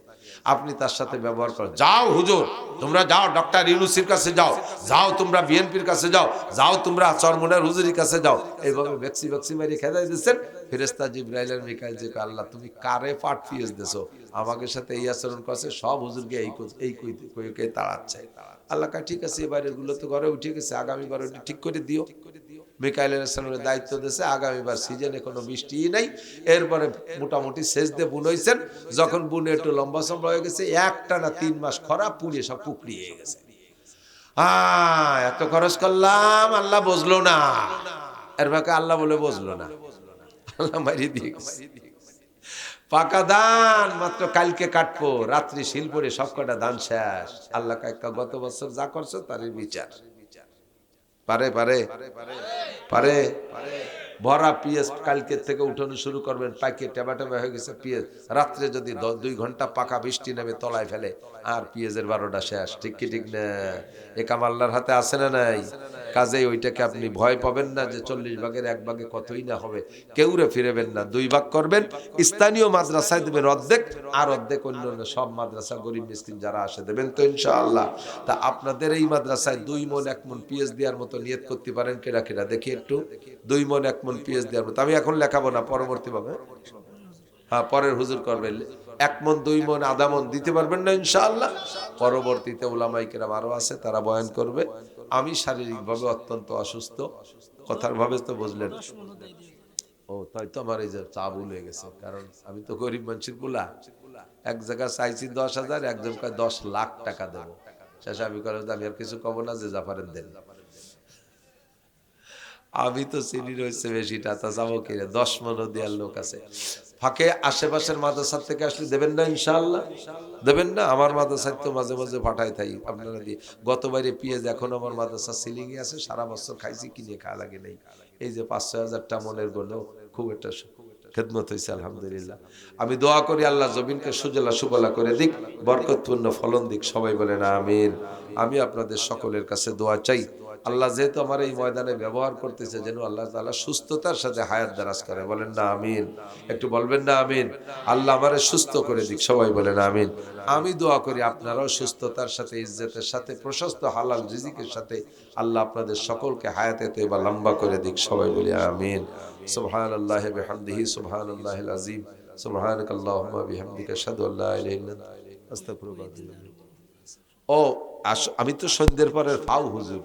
আপনি তার সাথে ব্যবহার করেন, যাও হুজুর তোমরা যাও ডক্টর ইউনূসের কাছে যাও, যাও তোমরা বিএনপির কাছে যাও, যাও তোমরা চরমনের হুজুরের কাছে যাও, এইভাবে বেক্সি বেক্সি মারি খেদাই দিচ্ছেন। ফেরেশতা জিবরাইল আর মিকাইল যে, আল্লাহ তুমি কারে পাট পেঁয়াজ দেছো, আমাকে সাথে এই আচরণ করছে, সব হুজুরকে এই কই তাড়াচ্ছে। আল্লাহ কয় ঠিক আছে, এবারের গুলো তো ঘরে উঠে গেছে, আগামীবার ওটা ঠিক করে দিও। মিকাইল আলাইহিস সালামের দায়িত্ব দিয়েছে, আগামীবার সিজনে কোনো বৃষ্টি নাই, এরপরে মোটামুটি শেষ দিয়ে বুন হয়েছেন, যখন বুনে একটু লম্বা সম্বা হয়ে গেছে, একটানা 3 মাস খরা পুড়িয়ে সব পুকড়িয়ে গেছে। এত খরচ করলাম, আল্লাহ বুঝলো না, এর বাকি আল্লাহ বলে বুঝলো না, আল্লাহ মারিয়ে দিয়ে গেছে। পাকা ধান মাত্র কালকে কাটবো, রাত্রি শিলপুরে সব কটা ধান শেষ। আল্লাহ কাকা গত বছর যা করছো তার বিচার। পারে পারে পারে ভরা পেঁয়াজ কালকে থেকে উঠানো শুরু করবেন, পাইকে টেবা টেবা হয়ে গেছে পেঁয়াজ, রাত্রে যদি 2 ঘন্টা পাকা বৃষ্টি নেমে তলায় ফেলে, আর পেঁয়াজের 12টা শেষ। ঠিক কি ঠিক না? এ কাম আল্লাহর হাতে আছে না নাই? কাজেই ওইটাকে আপনি ভয় পাবেন না যে 40 ভাগের 1 ভাগে কতই না হবে, কেউরে ফিরেবেন না, 2 ভাগ করবেন। স্থানীয় মাদ্রাসায় দেবেন অর্ধেক, আর অর্ধেক অন্য সব মাদ্রাসা গরিব মিসকিন যারা আসে দেবেন তো ইনশাআল্লাহ। তা আপনাদের এই মাদ্রাসায় 2 মণ 1 মণ পেঁয়াজ দেওয়ার মতো নিয়ত করতে পারেন কেরা কেরা, দেখি একটু। 2 মণ 1 মণ পেঁয়াজ দেওয়ার মতো, আমি এখন লেখাবো না, পরবর্তী ভাবে, হ্যাঁ পরের হুজুর করবেন। 1 মণ 2 মণ আধা মণ দিতে পারবেন না ইনশাআল্লাহ? পরবর্তীতে উলামায়ে কেরাম আরো আছে, তারা বয়ান করবে। আমি শারীরিকভাবে অত্যন্ত অসুস্থ, কথার ভাবে তো বুঝলেন। ও তাই তো আমার এই যে চা ভুল হয়ে গেছে, কারণ আমি তো গরিব মানুষের গুলা, এক জায়গায় চাইছি 10,000, একজন কয় 10 লাখ টাকা দেবো, শেষে আমি করে আমি আর কিছু কব না, যে জাফারের দেন। আমি তো চিনি রয়েছে বেশিটা, তা যাবো কিনে, 10 মণও দেওয়ার লোক আছে। ফাঁকে আশেপাশের মাদ্রাসার থেকে আসলে দেবেন না ইনশাআল্লাহ? দেবেন না? আমার মাদ্রাসায় তো মাঝে মাঝে পাঠাই থাই, আপনারা দিয়ে। গতবারে পেঁয়াজ এখন আমার মাদ্রাসা সিলিংয়ে আছে, সারা বছর খাইছি, কিনে খাওয়া লাগে নেই। এই যে 5-6 হাজারটা মনের গণ্য খুব একটা খেদমত হয়েছে আলহামদুলিল্লাহ। আমি দোয়া করি আল্লাহ জমিনকে সুজলা সুবলা করে দিক, বরকতপূর্ণ ফলন দিক, সবাই বলেন আমিন। আমি আপনাদের সকলের কাছে দোয়া চাই, আল্লাহ যেহেতু আমার এই ময়দানে ব্যবহার করতেছে, যেন আল্লাহ তাআলা সুস্থতার সাথে হায়াত দারাজ করে, বলেন না আমিন? একটু বলবেন না আমিন? আল্লাহ আমারে সুস্থ করে দিক, সবাই বলেন আমিন। আমি দোয়া করি আপনারাও সুস্থতার সাথে, ইজ্জতের সাথে, প্রশস্ত হালাল রিজিকের সাথে আল্লাহ আপনাদের সকলকে হায়াতে তয়্যিবা লম্বা করে দিক, সবাই বলি আমিন। সুবহানাল্লাহি ওয়া বিহামদিহি, সুবহানাল্লাহিল আযীম, সুবহানাকাল্লাহুম্মা বিহামদিকা আশহাদু আল্লা ইলাহা ইল্লা আনতা আস্তাগফিরুকা ওয়া আতুবু ইলাইক। ও আমি তো সন্ধ্যের পরের ফাও হুজুর।